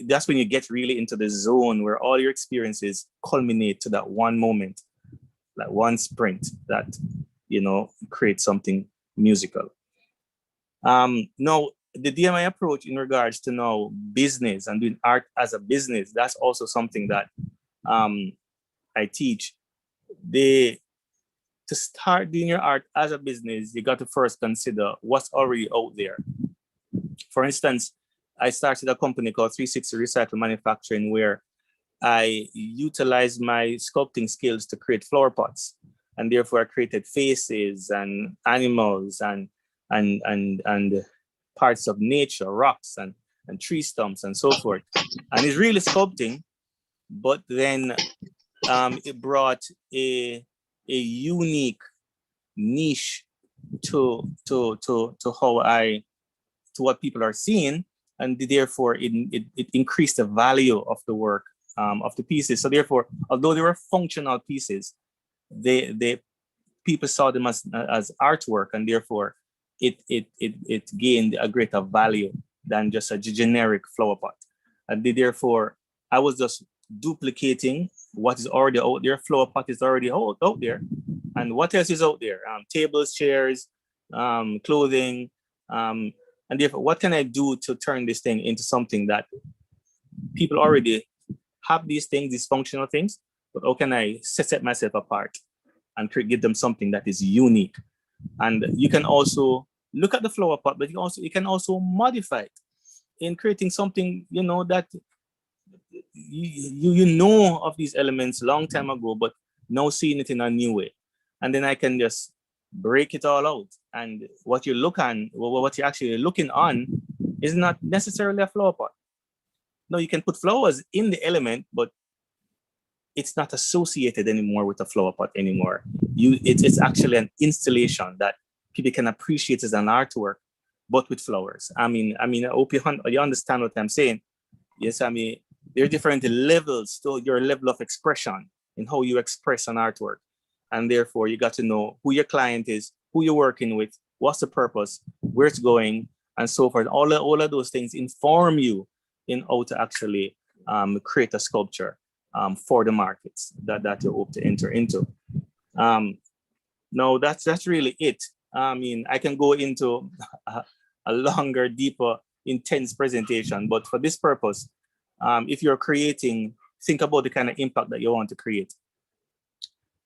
that's when you get really into the zone where all your experiences culminate to that one moment, like one sprint that, creates something musical. Now, the DMI approach in regards to now business and doing art as a business, that's also something that I teach. To start doing your art as a business, you got to first consider what's already out there. For instance, I started a company called 360 Recycle Manufacturing, where I utilized my sculpting skills to create flower pots, and therefore I created faces and animals and parts of nature, rocks and tree stumps and so forth. And it's really sculpting, but then it brought a unique niche to what people are seeing, and therefore it increased the value of the work, of the pieces. So therefore, although they were functional pieces, they people saw them as artwork, and therefore it gained a greater value than just a generic flower pot. And therefore, I was just duplicating what is already out there. Flower pot is already out there. And what else is out there? Tables, chairs, clothing. And therefore, what can I do to turn this thing into something that people already have these things, these functional things, but how can I set myself apart and give them something that is unique? And you can also look at the flower pot, but you can also modify it in creating something, that you know of these elements long time ago, but now seeing it in a new way. And then I can just break it all out. And what you're actually looking on is not necessarily a flower pot. No, you can put flowers in the element, but it's not associated anymore with a flower pot anymore. It's actually an installation that people can appreciate as an artwork, but with flowers. I hope you understand what I'm saying. Yes, there are different levels to your level of expression in how you express an artwork. And therefore, you got to know who your client is, who you're working with, what's the purpose, where it's going, and so forth. All of those things inform you in how to actually create a sculpture for the markets that you hope to enter into. No, that's really it. I can go into a longer, deeper, intense presentation, but for this purpose, if you're creating, think about the kind of impact that you want to create.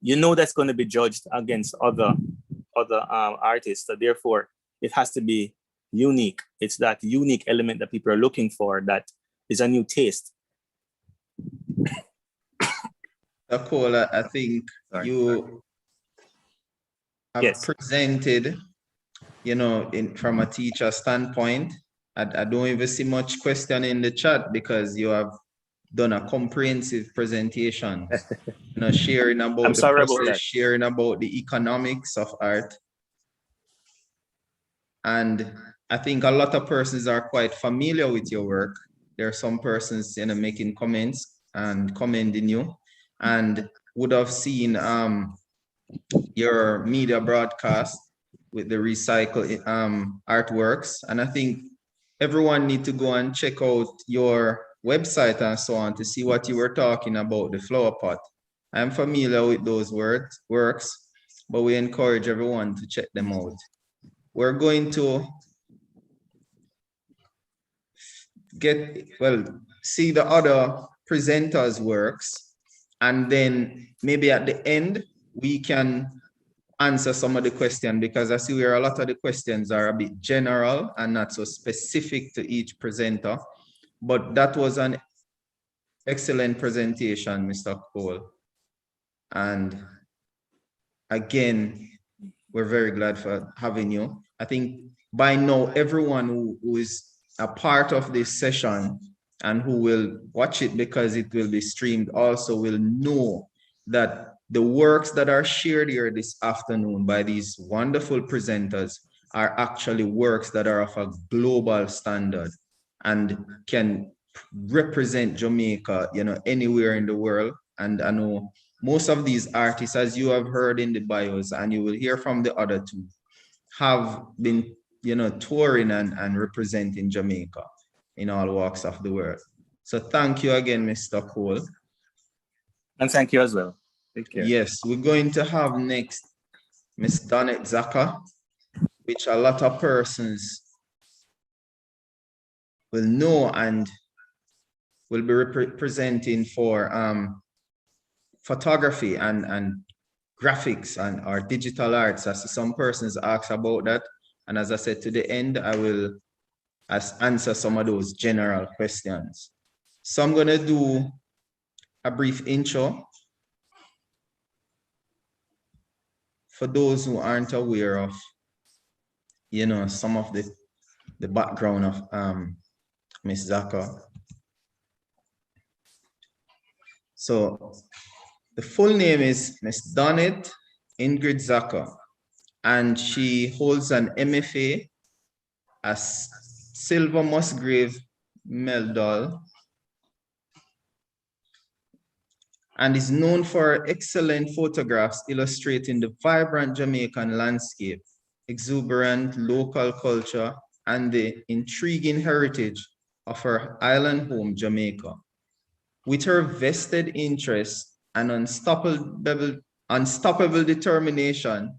That's going to be judged against other artists. So therefore, it has to be unique. It's that unique element that people are looking for that is a new taste. Cole, I think you have presented, from a teacher standpoint. I don't even see much question in the chat because you have done a comprehensive presentation, sharing about the process, sharing about the economics of art. And I think a lot of persons are quite familiar with your work. There are some persons, making comments and commending you, and would have seen your media broadcast with the recycled artworks. And I think everyone need to go and check out your website and so on to see what you were talking about, the flower pot. I'm familiar with those works, but we encourage everyone to check them out. We're going to see the other presenters' works, and then maybe at the end we can answer some of the questions, because I see where a lot of the questions are a bit general and not so specific to each presenter. But that was an excellent presentation, Mr. Cole. And again, we're very glad for having you. I think by now, everyone who is a part of this session and who will watch it, because it will be streamed, also will know that the works that are shared here this afternoon by these wonderful presenters are actually works that are of a global standard and can represent Jamaica, anywhere in the world. And I know most of these artists, as you have heard in the bios, and you will hear from the other two, have been, touring and representing Jamaica in all walks of the world. So thank you again, Mr. Cole. And thank you as well. Take care. Yes, we're going to have next Miss Donette Zaka, which a lot of persons will know and will be representing for photography and graphics and or digital arts. As some persons ask about that. And as I said, to the end, I will answer some of those general questions. So I'm gonna do a brief intro for those who aren't aware of, you know, some of the background of Ms. Zaka. So the full name is Ms. Donnet Ingrid Zaka, and she holds an MFA, a Silver Musgrave Medal, and is known for her excellent photographs illustrating the vibrant Jamaican landscape, exuberant local culture, and the intriguing heritage of her island home, Jamaica. With her vested interest and unstoppable determination,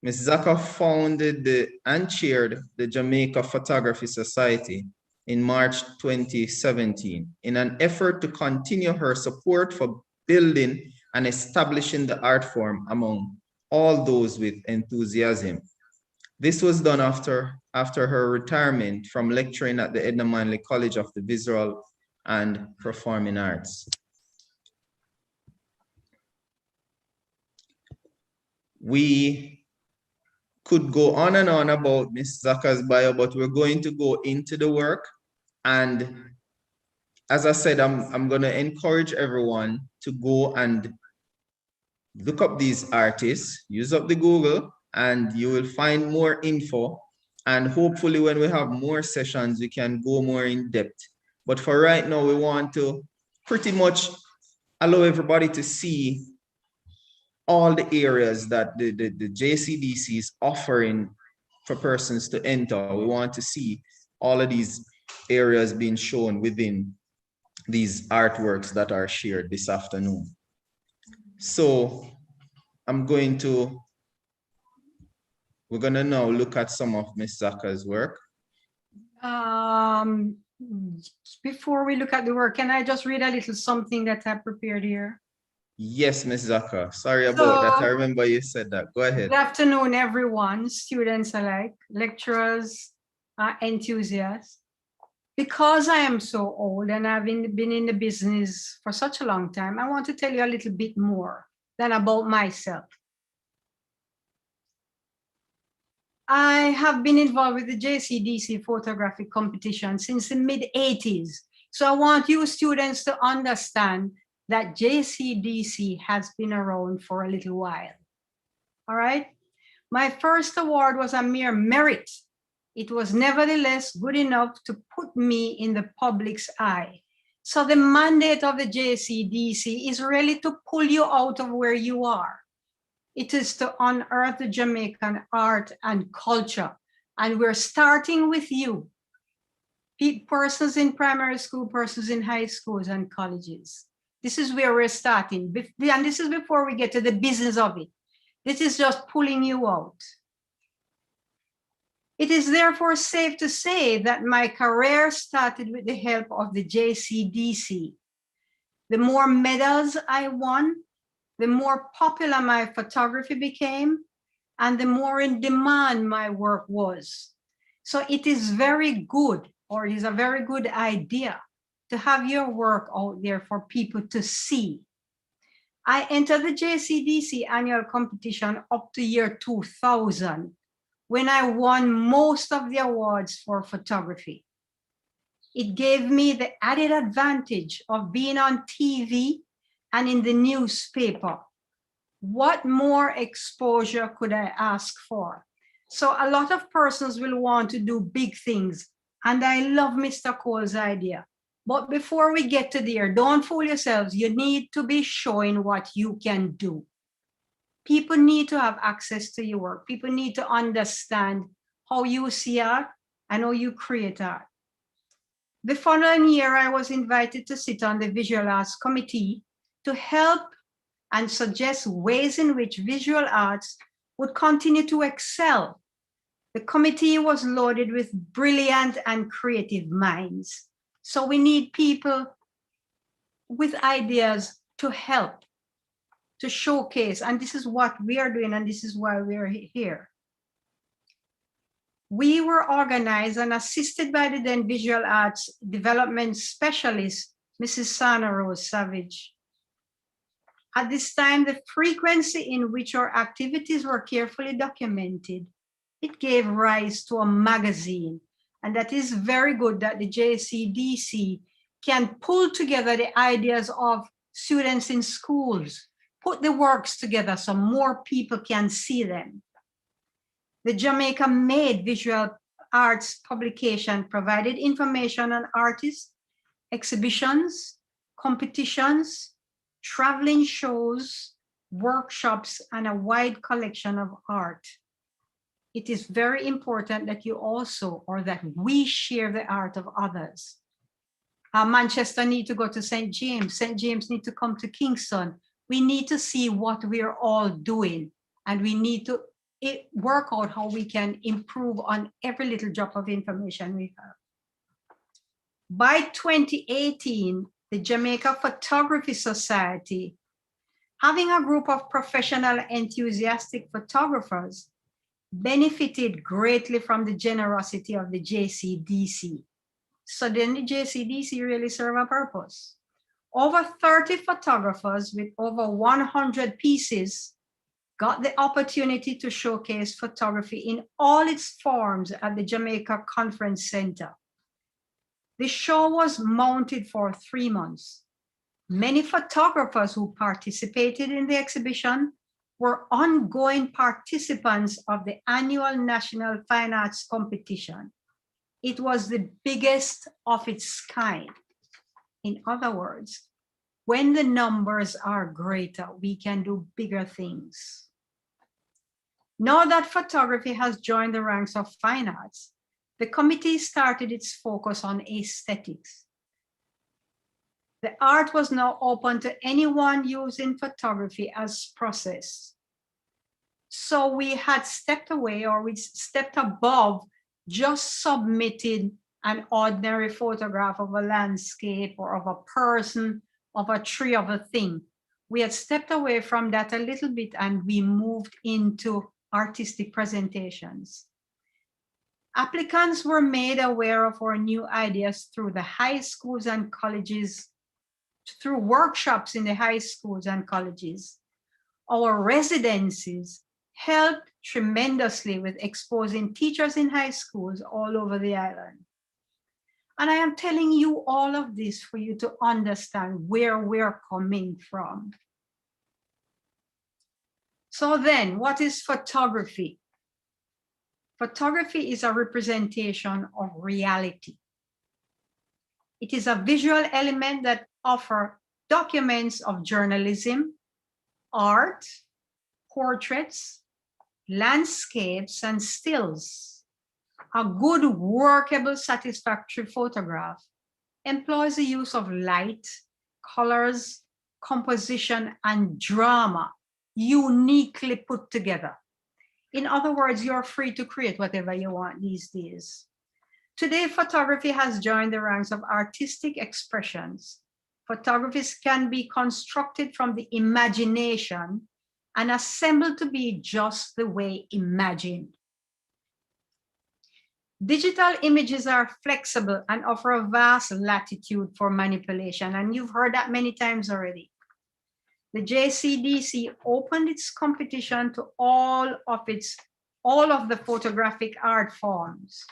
Ms. Zaka founded and chaired the Jamaica Photography Society in March 2017 in an effort to continue her support for building and establishing the art form among all those with enthusiasm. This was done after her retirement from lecturing at the Edna Manley College of the Visual and Performing Arts. We could go on and on about Ms. Zaka's bio, but we're going to go into the work. And as I said, I'm going to encourage everyone to go and look up these artists, use up the Google, and you will find more info. And hopefully when we have more sessions, we can go more in depth. But for right now, we want to pretty much allow everybody to see all the areas that the JCDC is offering for persons to enter. We want to see all of these areas being shown within these artworks that are shared this afternoon. So we're gonna now look at some of Ms. Zaka's work. Before we look at the work, can I just read a little something that I prepared here? Yes, Ms. Zaka. Sorry about that. I remember you said that. Go ahead. Good afternoon, everyone, students alike, lecturers, enthusiasts. Because I am so old and I've been in the business for such a long time, I want to tell you a little bit more than about myself. I have been involved with the JCDC photographic competition since the mid-80s. So I want you students to understand that JCDC has been around for a little while. All right. My first award was a mere merit. It was nevertheless good enough to put me in the public's eye. So the mandate of the JCDC is really to pull you out of where you are. It is to unearth the Jamaican art and culture. And we're starting with you. Persons in primary school, persons in high schools and colleges. This is where we're starting. And this is before we get to the business of it. This is just pulling you out. It is therefore safe to say that my career started with the help of the JCDC. The more medals I won, the more popular my photography became, and the more in demand my work was. So it is very good, or it is a very good idea to have your work out there for people to see. I entered the JCDC annual competition up to year 2000, when I won most of the awards for photography. It gave me the added advantage of being on TV and in the newspaper. What more exposure could I ask for? So a lot of persons will want to do big things, and I love Mr. Cole's idea. But before we get to there, don't fool yourselves. You need to be showing what you can do. People need to have access to your work. People need to understand how you see art and how you create art. The following year, I was invited to sit on the Visual Arts Committee to help and suggest ways in which visual arts would continue to excel The committee was loaded with brilliant and creative minds. So we need people with ideas to help, to showcase, and this is what we are doing, and this is why we are here. We were organized and assisted by the then visual arts development specialist, Mrs. Sana Rose Savage. At this time, the frequency in which our activities were carefully documented, it gave rise to a magazine. And that is very good that the JCDC can pull together the ideas of students in schools, put the works together so more people can see them. The Jamaica-made visual arts publication provided information on artists, exhibitions, competitions, traveling shows, workshops, and a wide collection of art. It is very important that you also, or that we share the art of others. Manchester need to go to St. James. St. James need to come to Kingston. We need to see what we're all doing, and we need to work out how we can improve on every little drop of information we have. By 2018, the Jamaica Photography Society, having a group of professional, enthusiastic photographers, benefited greatly from the generosity of the JCDC. So then the JCDC really served a purpose. Over 30 photographers with over 100 pieces got the opportunity to showcase photography in all its forms at the Jamaica Conference Center. The show was mounted for 3 months. Many photographers who participated in the exhibition were ongoing participants of the annual National Fine Arts Competition. It was the biggest of its kind. In other words, when the numbers are greater, we can do bigger things. Now that photography has joined the ranks of fine arts, the committee started its focus on aesthetics. The art was now open to anyone using photography as process. So we had stepped away, or we stepped above just submitting an ordinary photograph of a landscape or of a person, of a tree, of a thing. We had stepped away from that a little bit, and we moved into artistic presentations. Applicants were made aware of our new ideas through the high schools and colleges, through workshops in the high schools and colleges. Our residencies helped tremendously with exposing teachers in high schools all over the island. And I am telling you all of this for you to understand where we're coming from. So then, what is photography? Photography is a representation of reality. It is a visual element that offers documents of journalism, art, portraits, landscapes, and stills. A good, workable, satisfactory photograph employs the use of light, colors, composition, and drama uniquely put together. In other words, you're free to create whatever you want these days. Today, photography has joined the ranks of artistic expressions. Photographies can be constructed from the imagination and assembled to be just the way imagined. Digital images are flexible and offer a vast latitude for manipulation, and you've heard that many times already. The JCDC opened its competition to all of the photographic art forms.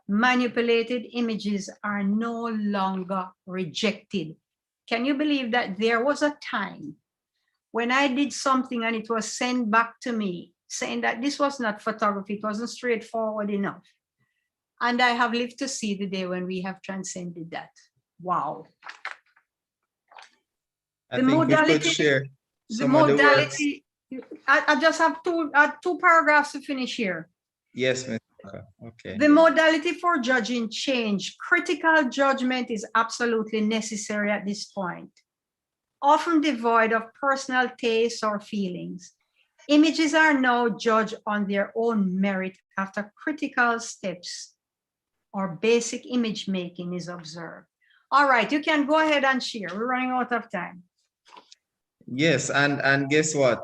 Manipulated images are no longer rejected. Can you believe that there was a time when I did something and it was sent back to me saying that this was not photography, it wasn't straightforward enough. And I have lived to see the day when we have transcended that. Wow. I think we could share some of the words. I just have two paragraphs to finish here. Yes, Ms. Okay. The modality for judging changed. Critical judgment is absolutely necessary at this point. Often devoid of personal tastes or feelings. Images are now judged on their own merit after critical steps or basic image making is observed. All right, you can go ahead and share. We're running out of time. Yes, and guess what?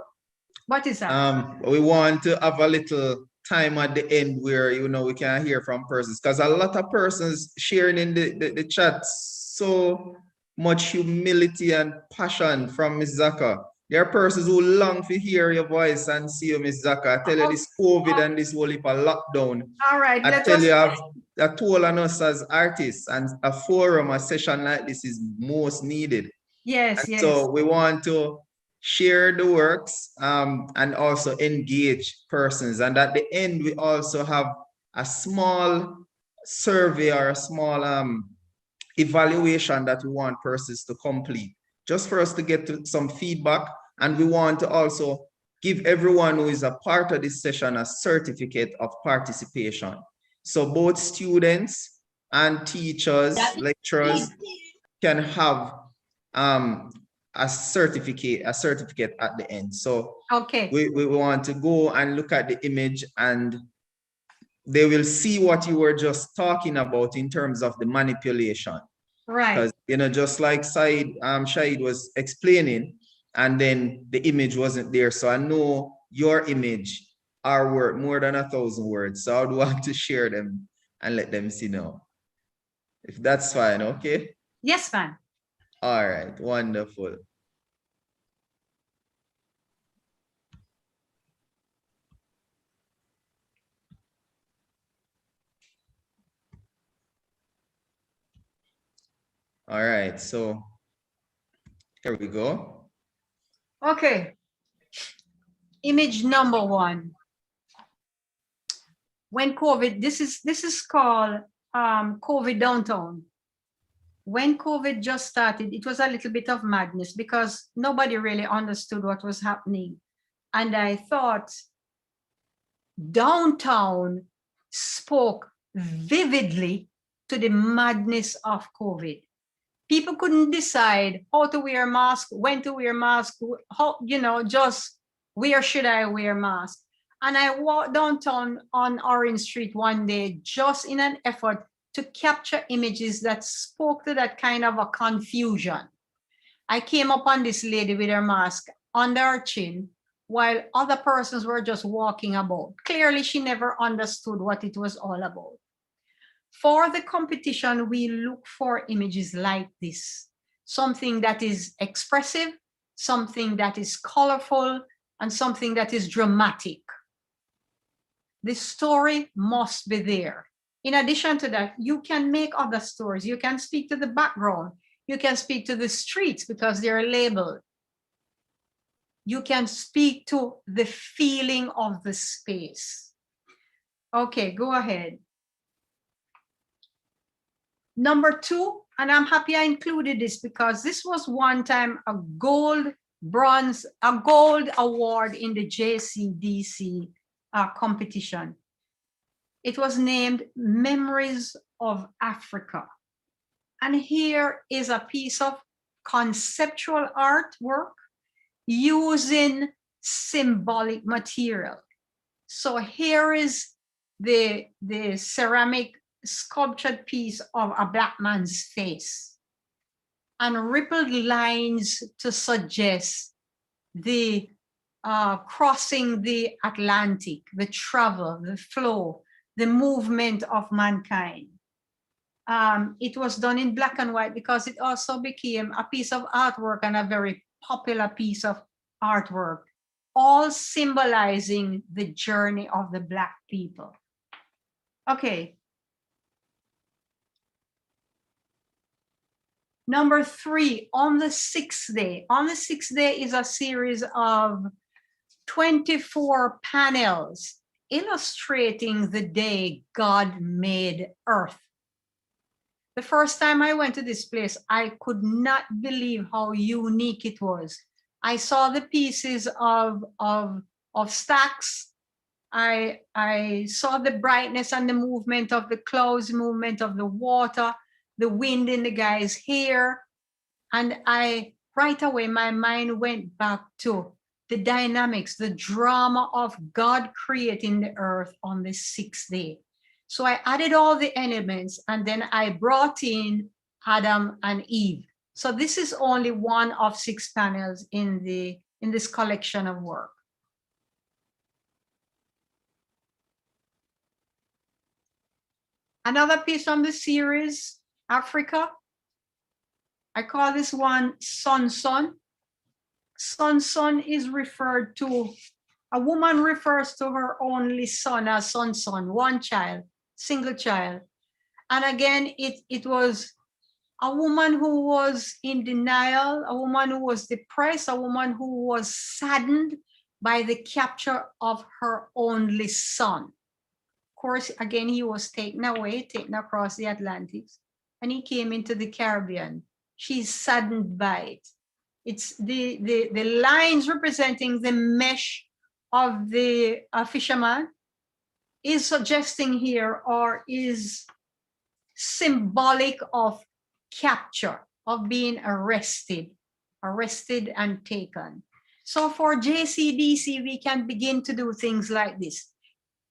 What is that? We want to have a little time at the end where, you know, we can hear from persons, because a lot of persons sharing in the chat so much humility and passion from Ms. Zaka. There are persons who long to hear your voice and see you, Ms. Zaka. I tell you, this COVID and this whole heap of lockdown. All right, I tell you, I've a toll on us as artists, and a forum, a session like this is most needed. Yes, And yes. so we want to share the works and also engage persons. And at the end, we also have a small survey or a small evaluation that we want persons to complete, just for us to get to some feedback. And we want to also give everyone who is a part of this session a certificate of participation. So both students and teachers, lecturers can have a certificate at the end. So okay, we want to go and look at the image, and they will see what you were just talking about in terms of the manipulation. right. Because, you know, just like Shahid was explaining, and then the image wasn't there. So I know your image are worth more than 1,000 words. So I would want to share them and let them see now. If that's fine, okay? Yes, ma'am. All right, wonderful. All right, so here we go. Okay. Image number one. When COVID, this is called COVID downtown. When COVID just started, it was a little bit of madness because nobody really understood what was happening. And I thought downtown spoke vividly to the madness of COVID. People couldn't decide how to wear a mask, when to wear a mask, how, you know, just where should I wear a mask? And I walked downtown on Orange Street one day just in an effort to capture images that spoke to that kind of a confusion. I came upon this lady with her mask under her chin while other persons were just walking about. Clearly, she never understood what it was all about. For the competition, we look for images like this, something that is expressive, something that is colorful, and something that is dramatic. The story must be there. In addition to that, you can make other stories. You can speak to the background. You can speak to the streets because they're labeled. You can speak to the feeling of the space. Okay, go ahead. Number two, and I'm happy I included this because this was one time a gold award in the JCDC competition. It was named Memories of Africa. And here is a piece of conceptual artwork using symbolic material. So here is the ceramic sculptured piece of a Black man's face and rippled lines to suggest the crossing the Atlantic, the travel, the flow, the movement of mankind. It was done in black and white because it also became a piece of artwork and a very popular piece of artwork, all symbolizing the journey of the Black people. Okay. Number three, on the sixth day. On the sixth day is a series of 24 panels illustrating the day God made Earth. The first time I went to this place, I could not believe how unique it was. I saw the pieces of stacks. I saw the brightness and the movement of the clouds, movement of the water, the wind in the guy's hair. And right away, my mind went back to the dynamics, the drama of God creating the earth on the 6th day. So I added all the elements and then I brought in Adam and Eve. So this is only one of 6 panels in this collection of work. Another piece from the series, Africa. I call this one Son Son. Son Son is referred to, a woman refers to her only son as Son Son, one child, single child. And again, it was a woman who was in denial, a woman who was depressed, a woman who was saddened by the capture of her only son. Of course, again, he was taken away, taken across the Atlantic, and he came into the Caribbean. She's saddened by it. It's the lines representing the mesh of the fisherman is suggesting here, or is symbolic of capture, of being arrested and taken. So for JCDC, we can begin to do things like this.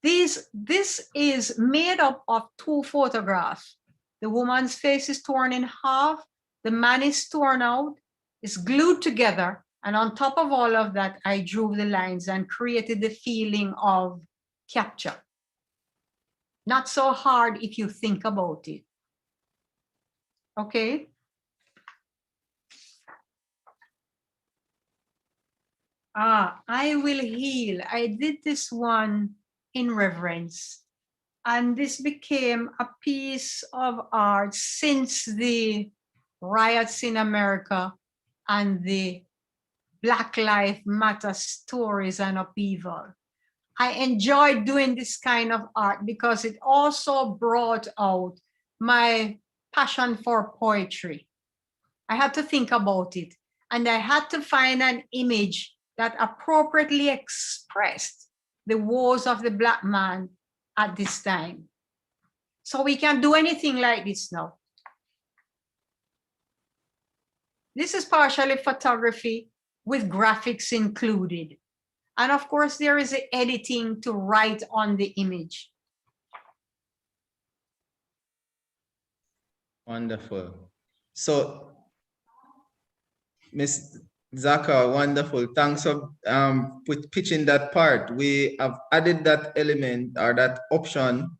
This is made up of 2 photographs. The woman's face is torn in half, the man is torn out, it's glued together, and on top of all of that, I drew the lines and created the feeling of capture. Not so hard if you think about it. Okay. I will heal. I did this one in reverence. And this became a piece of art since the riots in America and the Black Lives Matter stories and upheaval. I enjoyed doing this kind of art because it also brought out my passion for poetry. I had to think about it, and I had to find an image that appropriately expressed the woes of the Black man at this time. So we can do anything like this now. This is partially photography with graphics included. And of course, there is the editing to write on the image. Wonderful. So, Ms. Zaka, wonderful. Thanks for pitching that part. We have added that element or that option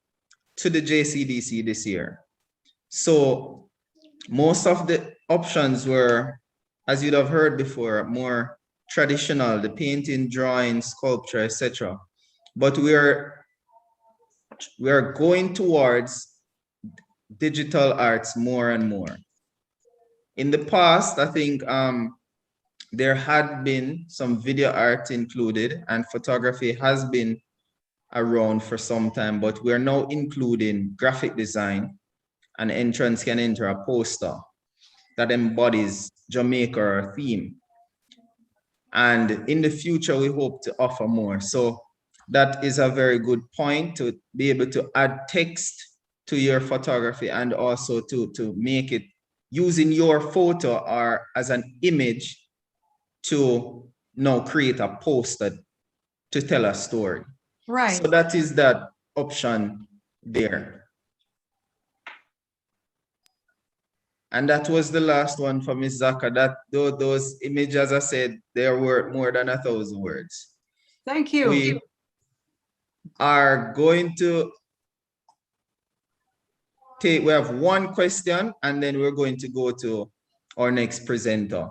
to the JCDC this year. So most of the options were, as you'd have heard before, more traditional, the painting, drawing, sculpture, etc. But we are going towards digital arts more and more. In the past, I think there had been some video art included, and photography has been around for some time, but we're now including graphic design, and entrants can enter a poster that embodies Jamaica or a theme. And in the future, we hope to offer more. So that is a very good point, to be able to add text to your photography, and also to make it using your photo or as an image to now create a poster to tell a story. Right. So that is that option there. And that was the last one for Ms. Zaka. That those images, as I said, they were more than 1,000 words. Thank you. We are going to we have one question, and then we're going to go to our next presenter.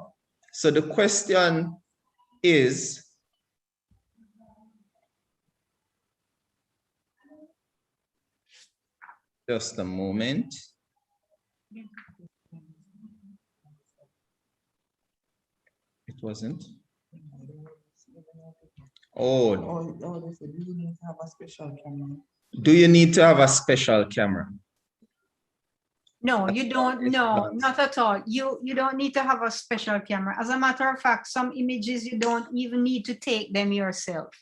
So the question is, just a moment. It wasn't. Oh. Do you need to have a special camera? Do you need to have a special camera? No, you don't. No, not at all. You don't need to have a special camera. As a matter of fact, some images you don't even need to take them yourself.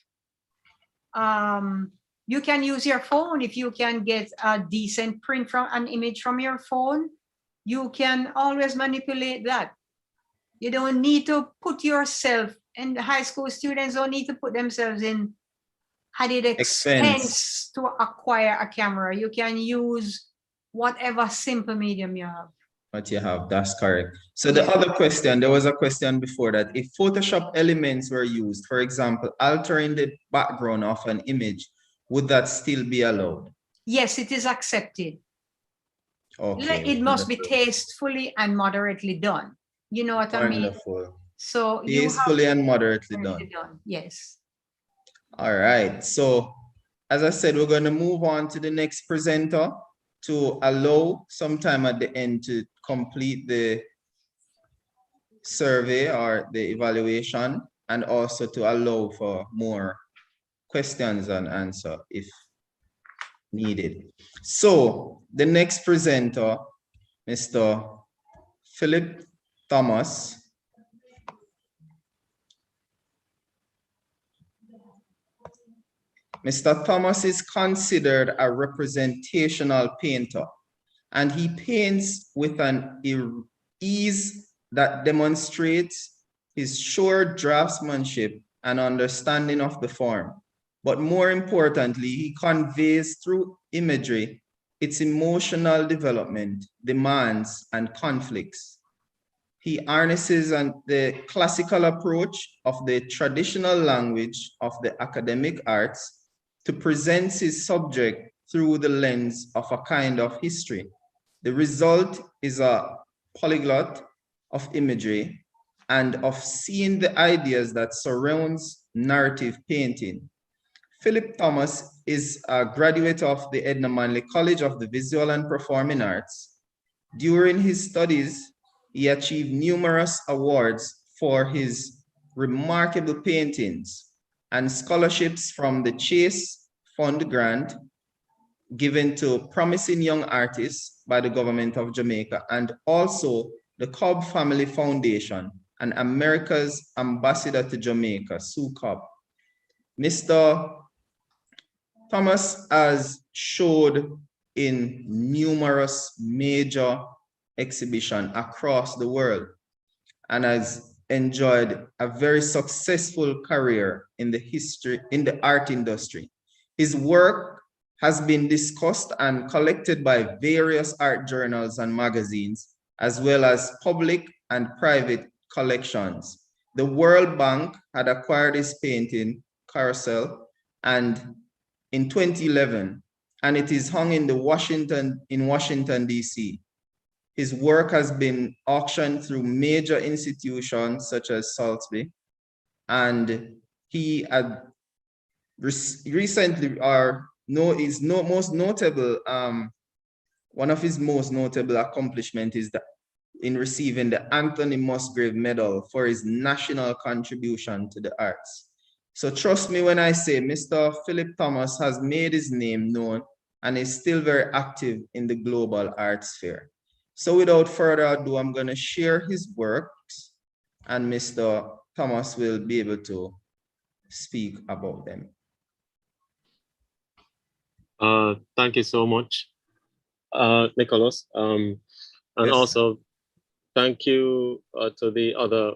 You can use your phone. If you can get a decent print from an image from your phone, you can always manipulate that. You don't need to put yourself And high school students don't need to put themselves in added Expense. expense to acquire a camera. You can use whatever simple medium you have. What you have, that's correct. So the other question, there was a question before that. If Photoshop elements were used, for example, altering the background of an image, would that still be allowed? Yes, it is accepted. Okay. It must be wonderful. tastefully and moderately done. You know what I mean? Wonderful. So you have Tastefully and moderately moderately done. done. Yes. All right. So as I said, we're going to move on to the next presenter to allow some time at the end to complete the survey or the evaluation, and also to allow for more questions and answer if needed. So the next presenter, Mr. Philip Thomas. Mr. Thomas is considered a representational painter, and he paints with an ease that demonstrates his sure draftsmanship and understanding of the form. But more importantly, he conveys through imagery its emotional development, demands, and conflicts. He harnesses the classical approach of the traditional language of the academic arts to present his subject through the lens of a kind of history. The result is a polyglot of imagery and of seeing the ideas that surrounds narrative painting. Philip Thomas is a graduate of the Edna Manley College of the Visual and Performing Arts. During his studies, he achieved numerous awards for his remarkable paintings and scholarships from the Chase Fund grant given to promising young artists by the government of Jamaica, and also the Cobb Family Foundation and America's Ambassador to Jamaica, Sue Cobb. Mr. Thomas has showed in numerous major exhibitions across the world and has enjoyed a very successful career in the art industry. His work has been discussed and collected by various art journals and magazines, as well as public and private collections. The World Bank had acquired his painting, Carousel, and in 2011, and it is hung in Washington, D.C. His work has been auctioned through major institutions such as Salisbury, and he had recently, one of his most notable accomplishments is that in receiving the Anthony Musgrave Medal for his national contribution to the arts. So trust me when I say Mr. Philip Thomas has made his name known and is still very active in the global art sphere. So without further ado, I'm going to share his works and Mr. Thomas will be able to speak about them. Thank you so much, Nicholas. And Yes. also thank you to the other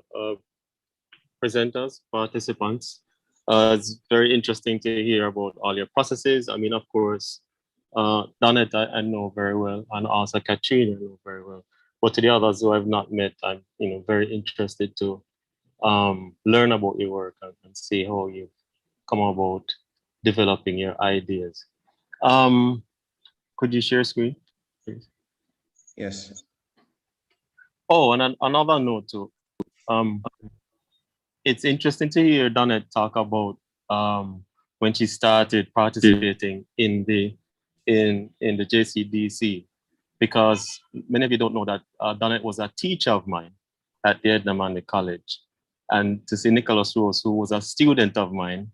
presenters, participants. It's very interesting to hear about all your processes. I mean, of course, Donette I know very well, and also Katrina I know very well. But to the others who I've not met, I'm very interested to learn about your work and see how you come about developing your ideas. Could you share screen, please? Yes. Oh, and another note too. It's interesting to hear Donette talk about when she started participating in the JCDC, because many of you don't know that Donette was a teacher of mine at the Edna Manley College, and to see Nicholas Rose, who was a student of mine,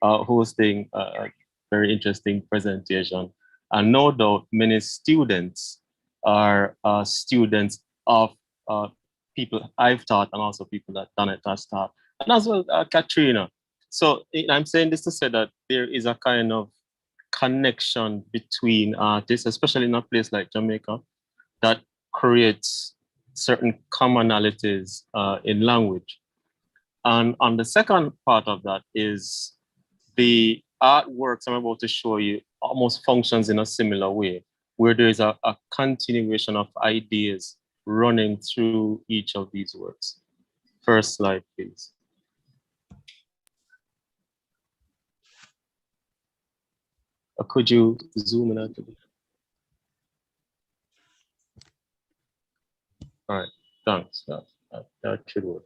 hosting a very interesting presentation. And no doubt many students are students of people I've taught, and also people that Donette has taught, and as well Katrina. So I'm saying this to say that there is a kind of connection between artists, especially in a place like Jamaica, that creates certain commonalities in language. And on the second part of that is the artworks I'm about to show you almost functions in a similar way, where there is a continuation of ideas running through each of these works. First slide, please. Could you zoom in a little bit? All right, thanks. That should work.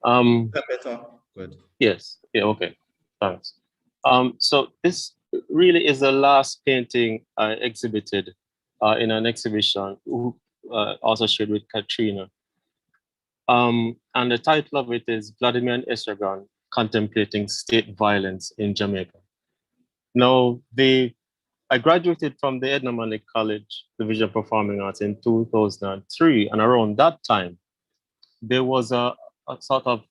Better. Good. Yes. Yeah. Okay. Thanks. So this really is the last painting I exhibited in an exhibition, also shared with Katrina. And the title of it is Vladimir and Estragon Contemplating State Violence in Jamaica. Now, I graduated from the Edna Manley College Division of Performing Arts in 2003, and around that time, there was a sort of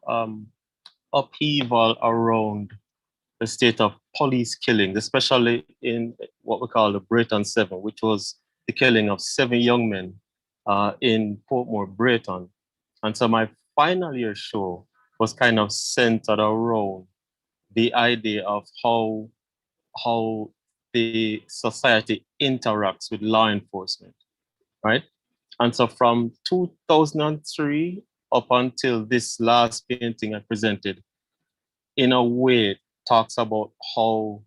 upheaval around the state of police killings, especially in what we call the Brayton 7, which was the killing of 7 young men in Portmore, Brayton. And so my final year show was kind of centered around the idea of how the society interacts with law enforcement, right? And so from 2003 up until this last painting I presented, in a way, talks about how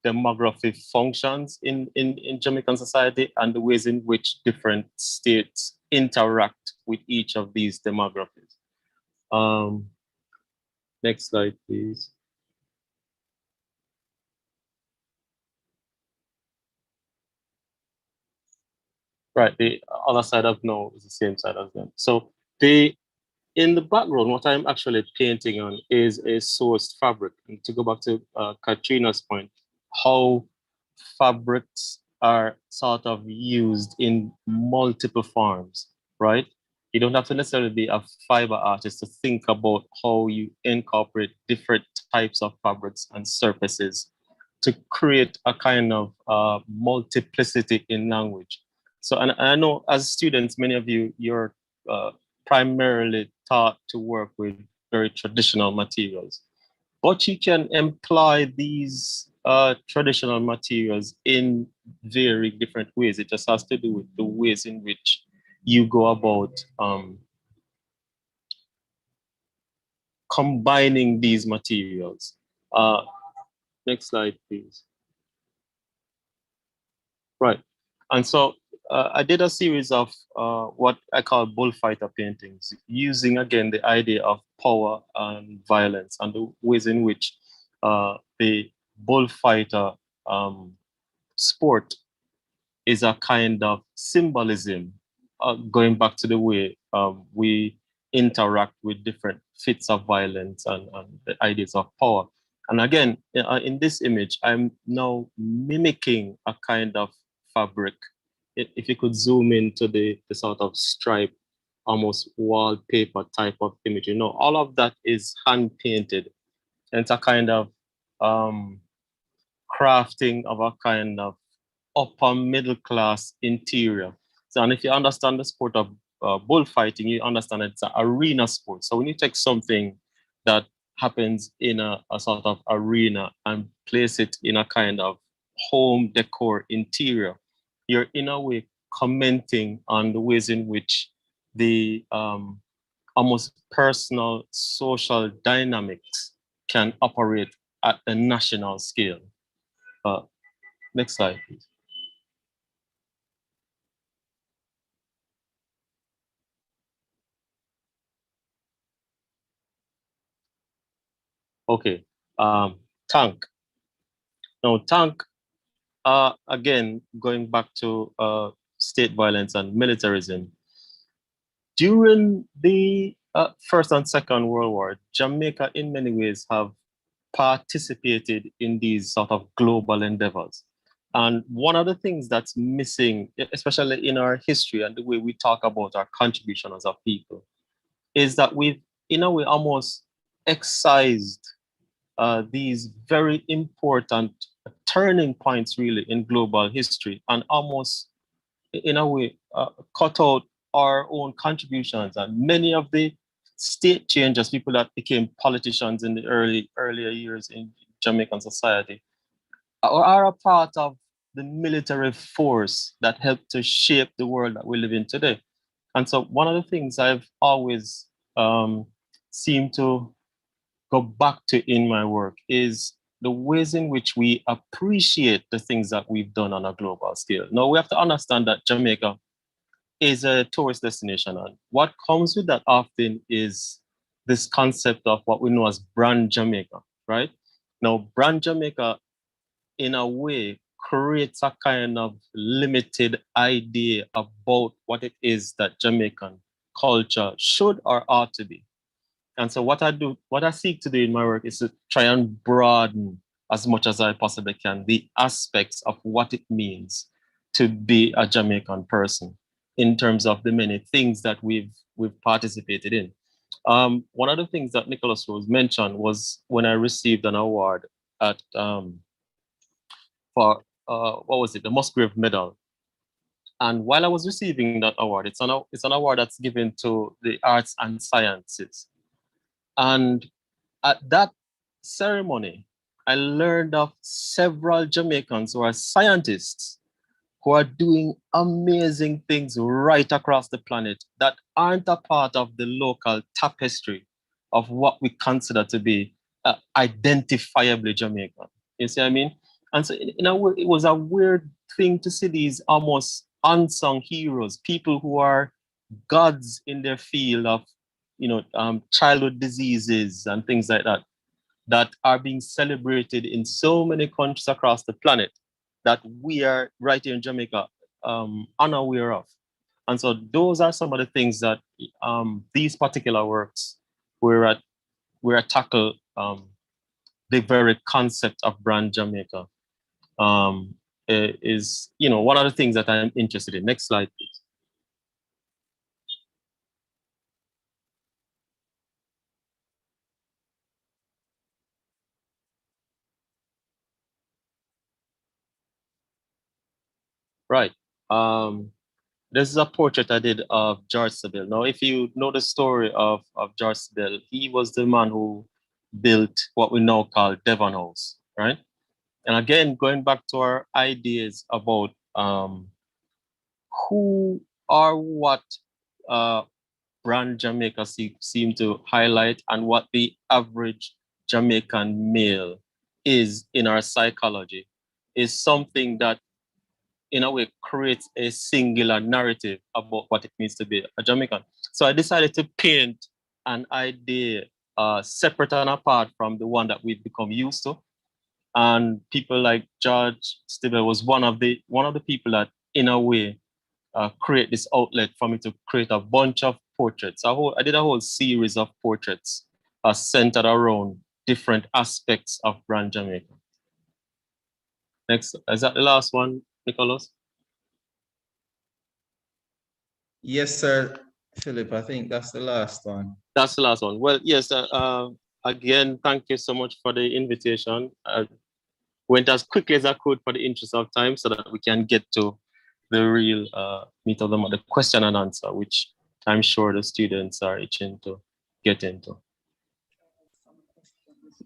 demography functions in Jamaican society and the ways in which different states interact with each of these demographies. Next slide, please. Right, the other side of no is the same side as them. So in the background, what I'm actually painting on is a sourced fabric. And to go back to Katrina's point, how fabrics are sort of used in multiple forms, right? You don't have to necessarily be a fiber artist to think about how you incorporate different types of fabrics and surfaces to create a kind of multiplicity in language. So, and I know as students, many of you're primarily taught to work with very traditional materials, but you can employ these traditional materials in very different ways. It just has to do with the ways in which you go about combining these materials. Next slide, please. Right. And so I did a series of what I call bullfighter paintings, using again the idea of power and violence and the ways in which the bullfighter sport is a kind of symbolism, going back to the way we interact with different fits of violence and the ideas of power. And again, in this image, I'm now mimicking a kind of fabric. If you could zoom into the sort of stripe, almost wallpaper type of image, you know, all of that is hand painted. And it's a kind of crafting of a kind of upper middle class interior. So, and if you understand the sport of bullfighting, you understand it's an arena sport. So when you take something that happens in a sort of arena and place it in a kind of home decor interior, you're in a way commenting on the ways in which the almost personal social dynamics can operate at the national scale. Next slide, please. Okay, tank. Now, tank, again, going back to state violence and militarism. During the First and Second World War, Jamaica in many ways have participated in these sort of global endeavors. And one of the things that's missing, especially in our history and the way we talk about our contribution as a people, is that we've, in a way, almost excised these very important turning points really in global history, and almost in a way cut out our own contributions. And many of the state changers, people that became politicians in the earlier years in Jamaican society, are a part of the military force that helped to shape the world that we live in today. And so one of the things I've always seemed to go back to in my work is the ways in which we appreciate the things that we've done on a global scale. Now, we have to understand that Jamaica is a tourist destination. And what comes with that often is this concept of what we know as brand Jamaica, right? Now, brand Jamaica, in a way, creates a kind of limited idea about what it is that Jamaican culture should or ought to be. And so what I seek to do in my work is to try and broaden as much as I possibly can the aspects of what it means to be a Jamaican person in terms of the many things that we've participated in. One of the things that Nicholas Rose mentioned was when I received an award at for what was it, the Musgrave Medal. And while I was receiving that award, it's an award that's given to the arts and sciences. And at that ceremony, I learned of several Jamaicans who are scientists who are doing amazing things right across the planet that aren't a part of the local tapestry of what we consider to be identifiably Jamaican. You see what I mean? And so in a way, it was a weird thing to see these almost unsung heroes, people who are gods in their field of, childhood diseases and things like that, that are being celebrated in so many countries across the planet that we are right here in Jamaica unaware of. And so those are some of the things that these particular works were tackle the very concept of brand Jamaica is, one of the things that I'm interested in. Next slide, please. Right. This is a portrait I did of George Sabel. Now, if you know the story of George Sabel, he was the man who built what we now call Devon House, right? And again, going back to our ideas about who or what brand Jamaica seem to highlight and what the average Jamaican male is in our psychology is something that in a way creates a singular narrative about what it means to be a Jamaican. So I decided to paint an idea separate and apart from the one that we've become used to. And people like George Stibbe was one of the people that in a way create this outlet for me to create a bunch of portraits. I did a whole series of portraits centered around different aspects of brand Jamaica. Next, is that the last one, Nicholas? Yes, sir, Philip. I think that's the last one. That's the last one. Well, yes. Again, thank you so much for the invitation. I went as quickly as I could for the interest of time so that we can get to the real meat of the question and answer, which I'm sure the students are itching to get into.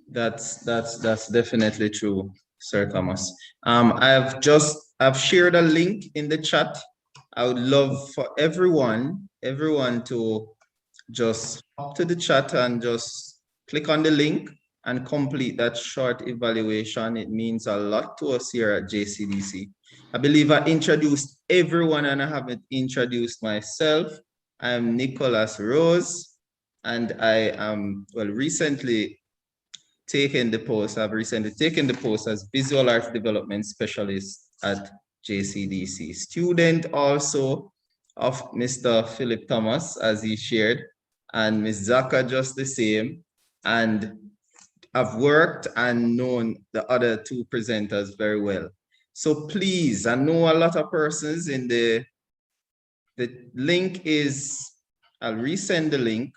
That's definitely true, Sir Thomas. I've shared a link in the chat. I would love for everyone to just hop to the chat and just click on the link and complete that short evaluation. It means a lot to us here at JCDC. I believe I introduced everyone and I haven't introduced myself. I'm Nicholas Rose and I am, recently taken the post. I've recently taken the post as Visual Arts Development Specialist at JCDC. Student also of Mr. Philip Thomas, as he shared, and Ms. Zaka just the same. And I've worked and known the other two presenters very well. So please, I know a lot of persons in the link is, I'll resend the link.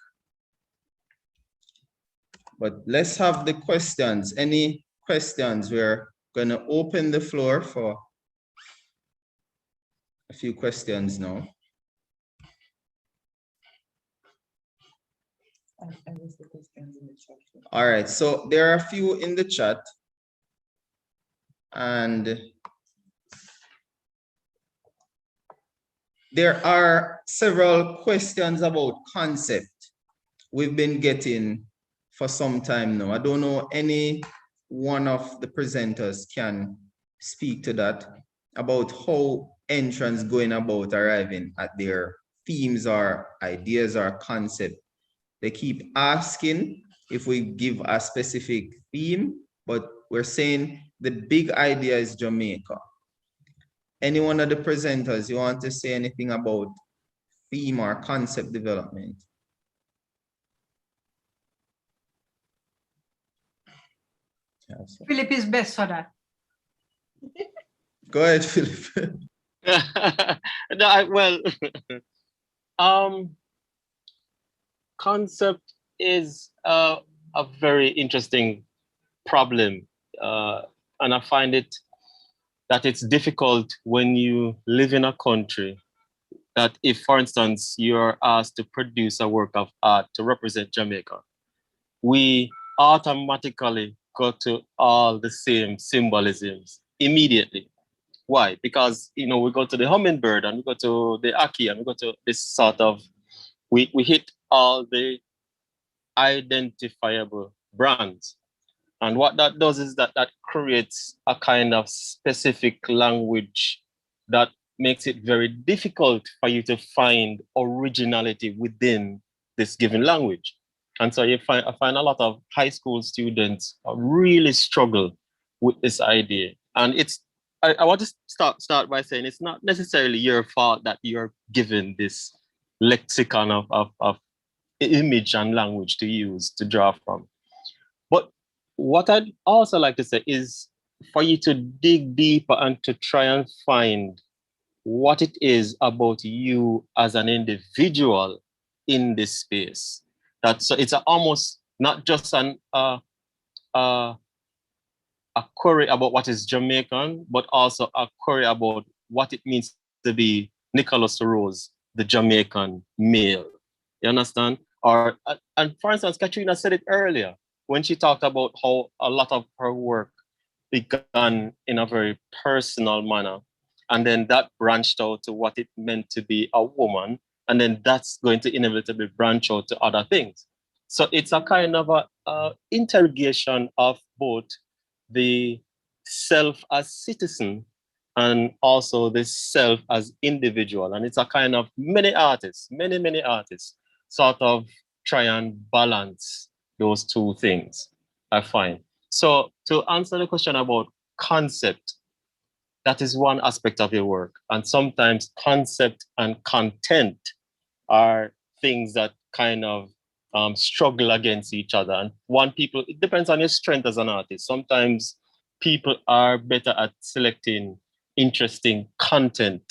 But let's have the questions. Any questions? We're going to open the floor for a few questions now. I was the questions in the chat. All right, so there are a few in the chat, and there are several questions about concept we've been getting for some time now. I don't know any one of the presenters can speak to that about how entrants going about arriving at their themes or ideas or concept. They keep asking if we give a specific theme, but we're saying the big idea is Jamaica. Any one of the presenters, you want to say anything about theme or concept development? Philip is best for that. Go ahead, Philip. Well, concept is a very interesting problem, and I find it that it's difficult when you live in a country that if, for instance, you're asked to produce a work of art to represent Jamaica, we automatically go to all the same symbolisms immediately. Why? Because, you know, we go to the hummingbird and we go to the Aki and we go to this sort of, we hit all the identifiable brands. And what that does is that creates a kind of specific language that makes it very difficult for you to find originality within this given language. And so I find a lot of high school students really struggle with this idea. And I want to start by saying it's not necessarily your fault that you're given this lexicon of image and language to use to draw from. But what I'd also like to say is for you to dig deeper and to try and find what it is about you as an individual in this space. So it's almost not just a query about what is Jamaican, but also a query about what it means to be Nicholas Rose, the Jamaican male. You understand? And for instance, Katrina said it earlier when she talked about how a lot of her work began in a very personal manner. And then that branched out to what it meant to be a woman. And then that's going to inevitably branch out to other things. So it's a kind of a interrogation of both the self as citizen and also the self as individual. And it's a kind of many artists sort of try and balance those two things, I find. So to answer the question about concept, that is one aspect of your work. And sometimes concept and content are things that kind of struggle against each other. And it depends on your strength as an artist. Sometimes people are better at selecting interesting content,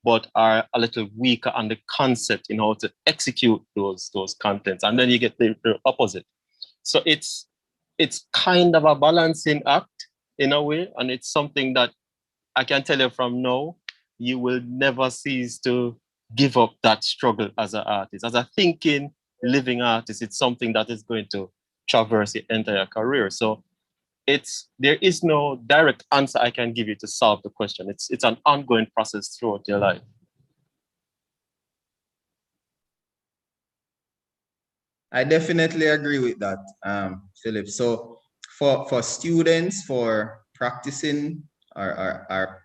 but are a little weaker on the concept in how to execute those contents. And then you get the opposite. So it's kind of a balancing act in a way. And it's something that I can tell you from now, you will never cease to give up that struggle as an artist. As a thinking, living artist, it's something that is going to traverse your entire career. So there is no direct answer I can give you to solve the question. It's an ongoing process throughout your life. I definitely agree with that, Philip. So for students, for practicing our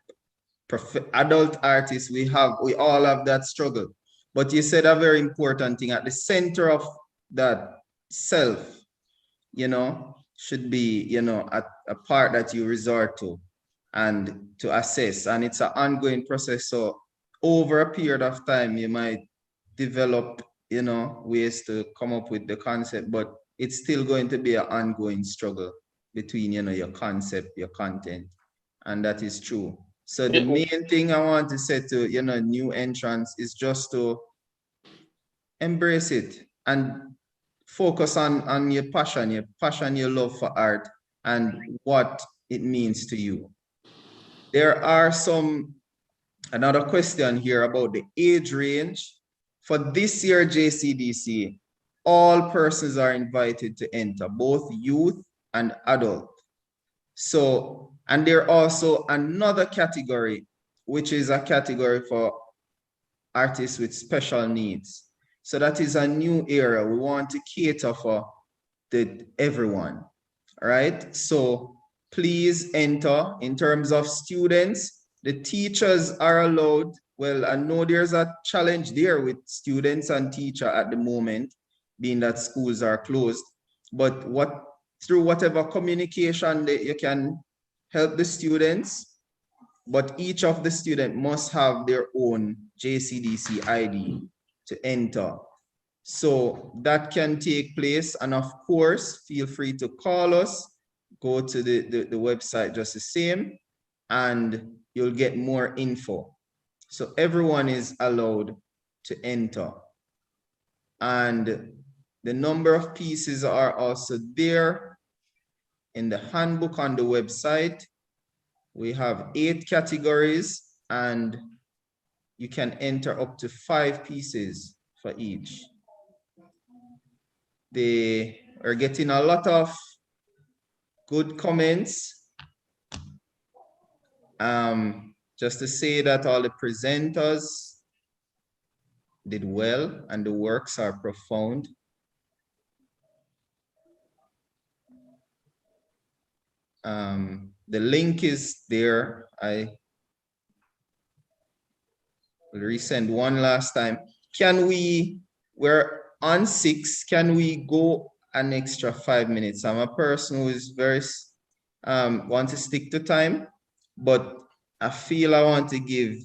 adult artists, we all have that struggle. But you said a very important thing at the center of that self, should be, a part that you resort to and to assess. And it's an ongoing process. So over a period of time, you might develop, ways to come up with the concept, but it's still going to be an ongoing struggle between, your concept, your content. And that is true. So the main thing I want to say to, new entrants is just to embrace it and focus on your passion, your love for art and what it means to you. There are another question here about the age range. For this year JCDC, all persons are invited to enter, both youth and adult. So, and there also another category, which is a category for artists with special needs. So that is a new area. We want to cater for everyone, right? So please enter. In terms of students, the teachers are allowed. Well, I know there's a challenge there with students and teacher at the moment, being that schools are closed, but through whatever communication that you can help the students, but each of the student must have their own JCDC ID to enter. So that can take place. And of course, feel free to call us, go to the website just the same, and you'll get more info. So everyone is allowed to enter. And the number of pieces are also there in the handbook on the website. We have 8 categories and you can enter up to 5 pieces for each. They are getting a lot of good comments. Just to say that all the presenters did well and the works are profound. The link is there. I will resend one last time. We're on 6, can we go an extra 5 minutes? I'm a person who is very, want to stick to time, but I feel I want to give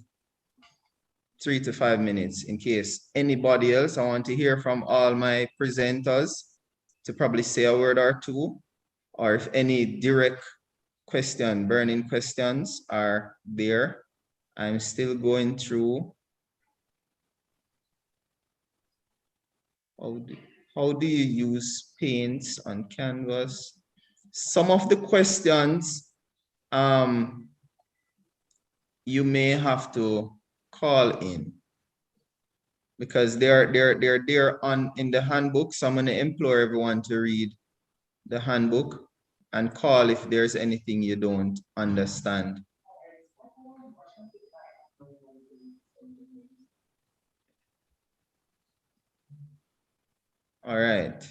3 to 5 minutes in case anybody else. I want to hear from all my presenters to probably say a word or two, or if any direct burning questions are there. I'm still going through. How do you use paints on canvas? Some of the questions you may have to call in because they're there in the handbook. So I'm going to implore everyone to read the handbook and call if there's anything you don't understand. All right.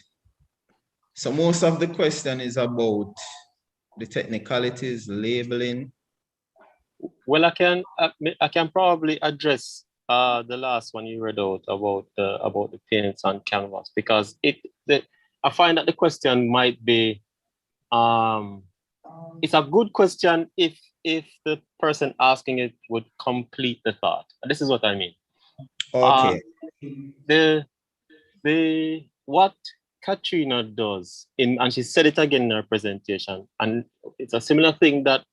So most of the question is about the technicalities, labeling. Well, I can probably address the last one you read out about the paints on canvas, because I find that the question might be it's a good question if the person asking it would complete the thought. And this is what I mean. Okay. What Katrina does and she said it again in her presentation, and it's a similar thing that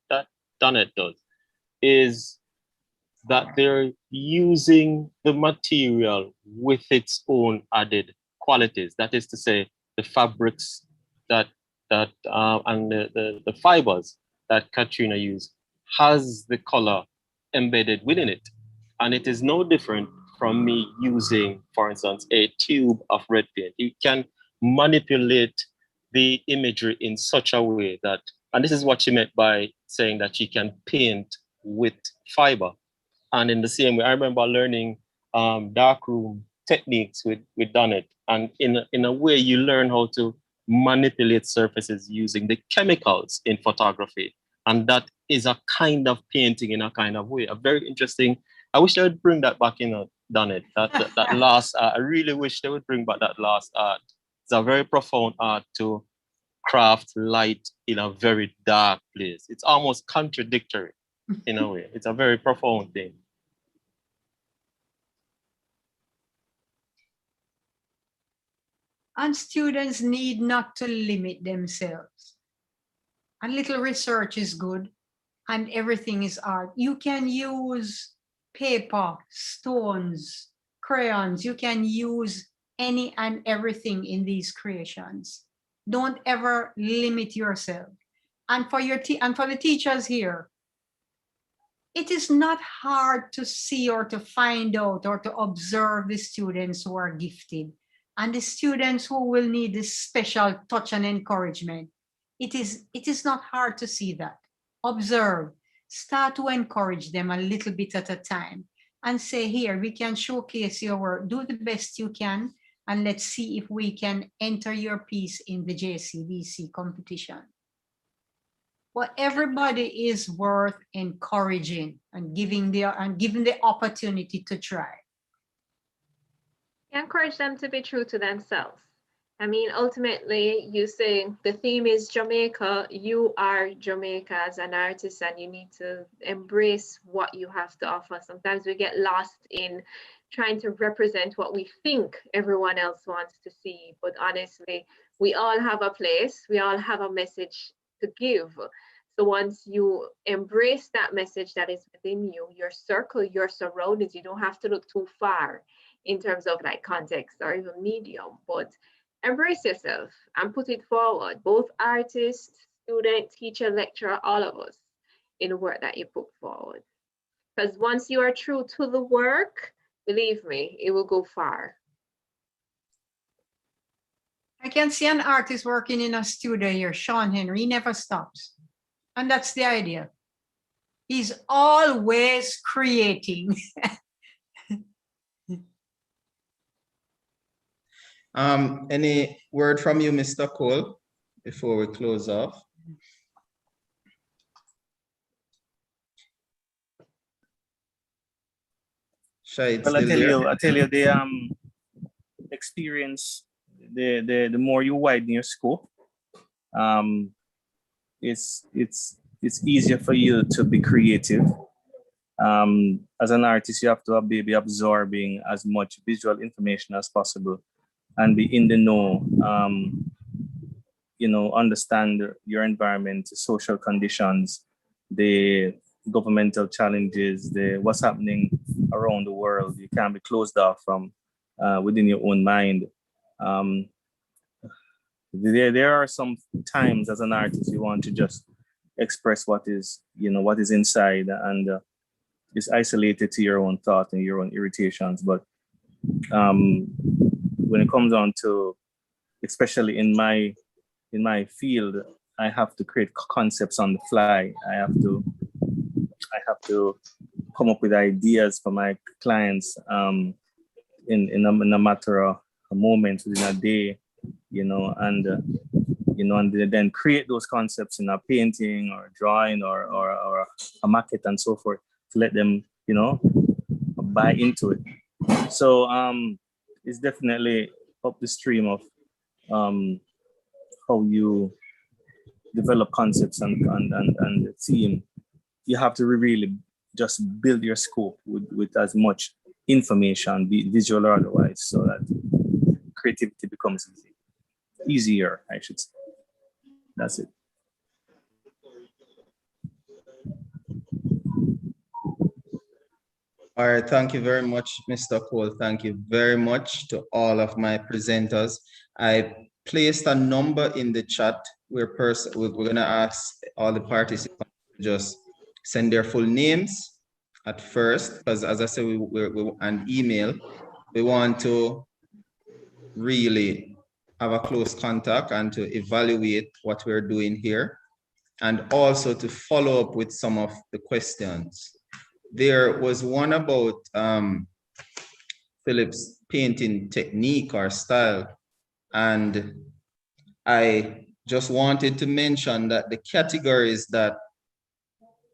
Donette does, is that they're using the material with its own added qualities. That is to say, the fabrics and the fibers that Katrina used has the color embedded within it. And it is no different from me using, for instance, a tube of red paint. You can manipulate the imagery in such a way that, and this is what she meant by saying that she can paint with fiber. And in the same way, I remember learning darkroom techniques with Donette. And in a way, you learn how to manipulate surfaces using the chemicals in photography. And that is a kind of painting in a kind of way. A very interesting, I wish they would bring that back in, Donette. That last, I really wish they would bring back that last art. It's a very profound art to craft light in a very dark place. It's almost contradictory in a way. It's a very profound thing. And students need not to limit themselves. A little research is good and everything is art. You can use paper, stones, crayons. You can use any and everything in these creations. Don't ever limit yourself. And for the teachers here, it is not hard to see or to find out or to observe the students who are gifted and the students who will need this special touch and encouragement. It is not hard to see that. Observe, start to encourage them a little bit at a time and say, here, we can showcase your work, do the best you can, and let's see if we can enter your piece in the JCDC competition. Well, everybody is worth encouraging and giving the opportunity to try. Encourage them to be true to themselves. I mean, ultimately, you say the theme is Jamaica. You are Jamaica as an artist, and you need to embrace what you have to offer. Sometimes we get lost in trying to represent what we think everyone else wants to see. But honestly, we all have a place. We all have a message to give. So once you embrace that message that is within you, your circle, your surroundings, you don't have to look too far in terms of like context or even medium, but embrace yourself and put it forward. Both artists, student, teacher, lecturer, all of us in the work that you put forward. Because once you are true to the work, believe me, it will go far. I can see an artist working in a studio here, Sean Henry, he never stops. And that's the idea. He's always creating. Any word from you, Mr. Cole, before we close off? Well, I tell you, the experience, the more you widen your scope, it's easier for you to be creative. As an artist, you have to be absorbing as much visual information as possible and be in the know, understand your environment, social conditions, the governmental challenges, what's happening around the world. You can't be closed off from within your own mind. There are some times as an artist you want to just express what is inside, and it's isolated to your own thought and your own irritations. But when it comes on to, especially in my field, I have to create concepts on the fly. I have to come up with ideas for my clients in a matter of a moment, within a day, and then create those concepts in a painting or a drawing or a maquette and so forth to let them, buy into it. So it's definitely up the stream of how you develop concepts and the theme. You have to really just build your scope with as much information, be it visual or otherwise, so that creativity becomes easier, I should say. That's it. All right, thank you very much, Mr. Cole. Thank you very much to all of my presenters. I placed a number in the chat where we're gonna ask all the participants to just send their full names at first, because as I said, we an email. We want to really have a close contact and to evaluate what we're doing here, and also to follow up with some of the questions. There was one about Philip's painting technique or style, and I just wanted to mention that the categories that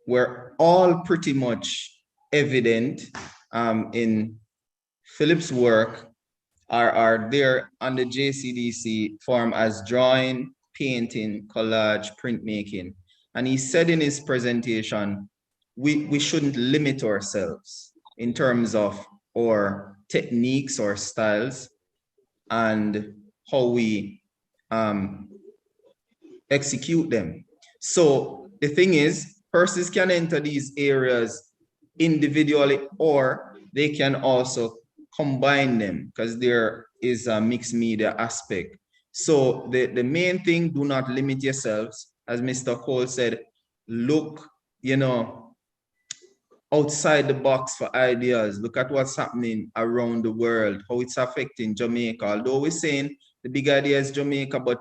were all pretty much evident in Philip's work are there on the JCDC form as drawing, painting, collage, printmaking. And he said in his presentation, we shouldn't limit ourselves in terms of our techniques or styles and how we execute them. So the thing is, persons can enter these areas individually, or they can also combine them because there is a mixed media aspect. So the main thing, do not limit yourselves. As Mr. Cole said, look, outside the box for ideas. Look at what's happening around the world, how it's affecting Jamaica. Although we're saying the big idea is Jamaica, but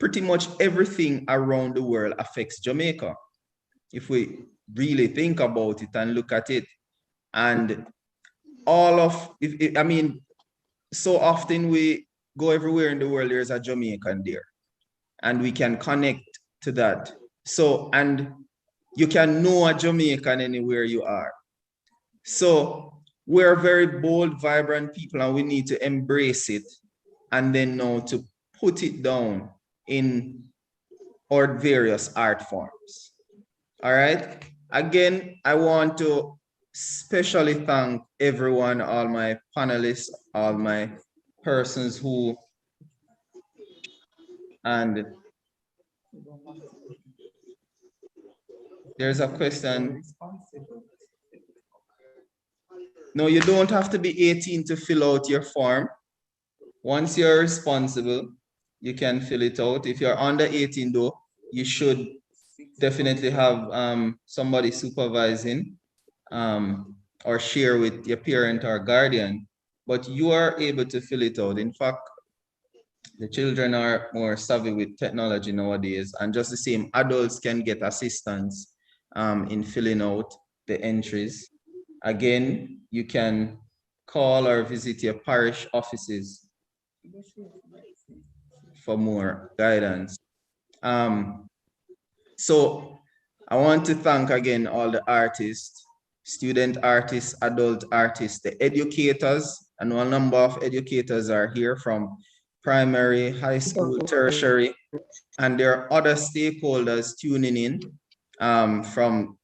pretty much everything around the world affects Jamaica. If we really think about it and look at it, and all of, I mean, so often we go everywhere in the world, there's a Jamaican there, and we can connect to that. So, and you can know a Jamaican anywhere you are. So we're very bold, vibrant people, and we need to embrace it and then know to put it down in our various art forms. All right. Again, I want to especially thank everyone, all my panelists, all my persons who, and there's a question. No, you don't have to be 18 to fill out your form. Once you're responsible, you can fill it out. If you're under 18 though, you should definitely have somebody supervising or share with your parent or guardian, but you are able to fill it out. In fact, the children are more savvy with technology nowadays, and just the same, adults can get assistance in filling out the entries. Again, you can call or visit your parish offices for more guidance. So I want to thank again all the artists, student artists, adult artists, the educators. I know a number of educators are here from primary, high school, tertiary, and there are other stakeholders tuning in from,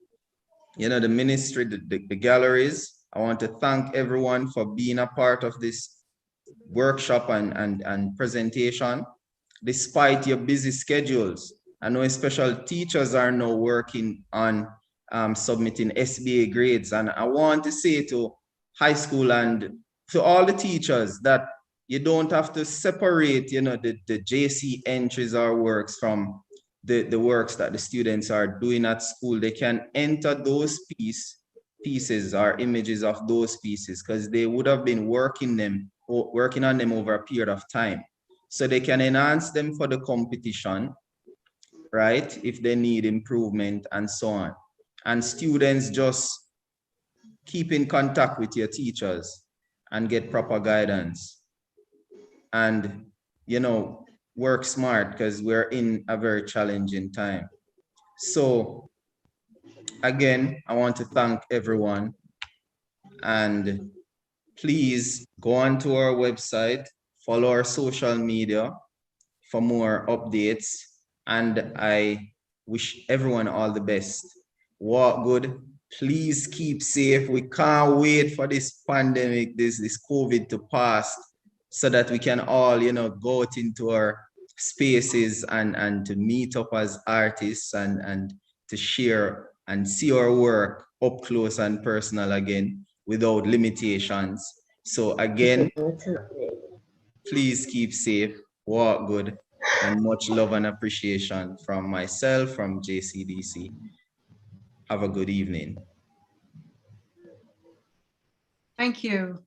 you know, the ministry, the galleries. I want to thank everyone for being a part of this workshop and presentation, despite your busy schedules. I know special teachers are now working on submitting SBA grades. And I want to say to high school and to all the teachers that you don't have to separate, you know, the JC entries or works from the works that the students are doing at school. They can enter those pieces or images of those pieces because they would have been working on them over a period of time. So they can enhance them for the competition, right? If they need improvement and so on. And students just keep in contact with your teachers and get proper guidance. And, you know, work smart because we're in a very challenging time. So again, I want to thank everyone, and please go onto our website, follow our social media for more updates, and I wish everyone all the best. Walk good. Please keep safe. We can't wait for this pandemic, this COVID to pass, so that we can all, you know, go out into our spaces and to meet up as artists and to share and see our work up close and personal again without limitations. So again, please keep safe, walk good, and much love and appreciation from myself, from JCDC. Have a good evening. Thank you.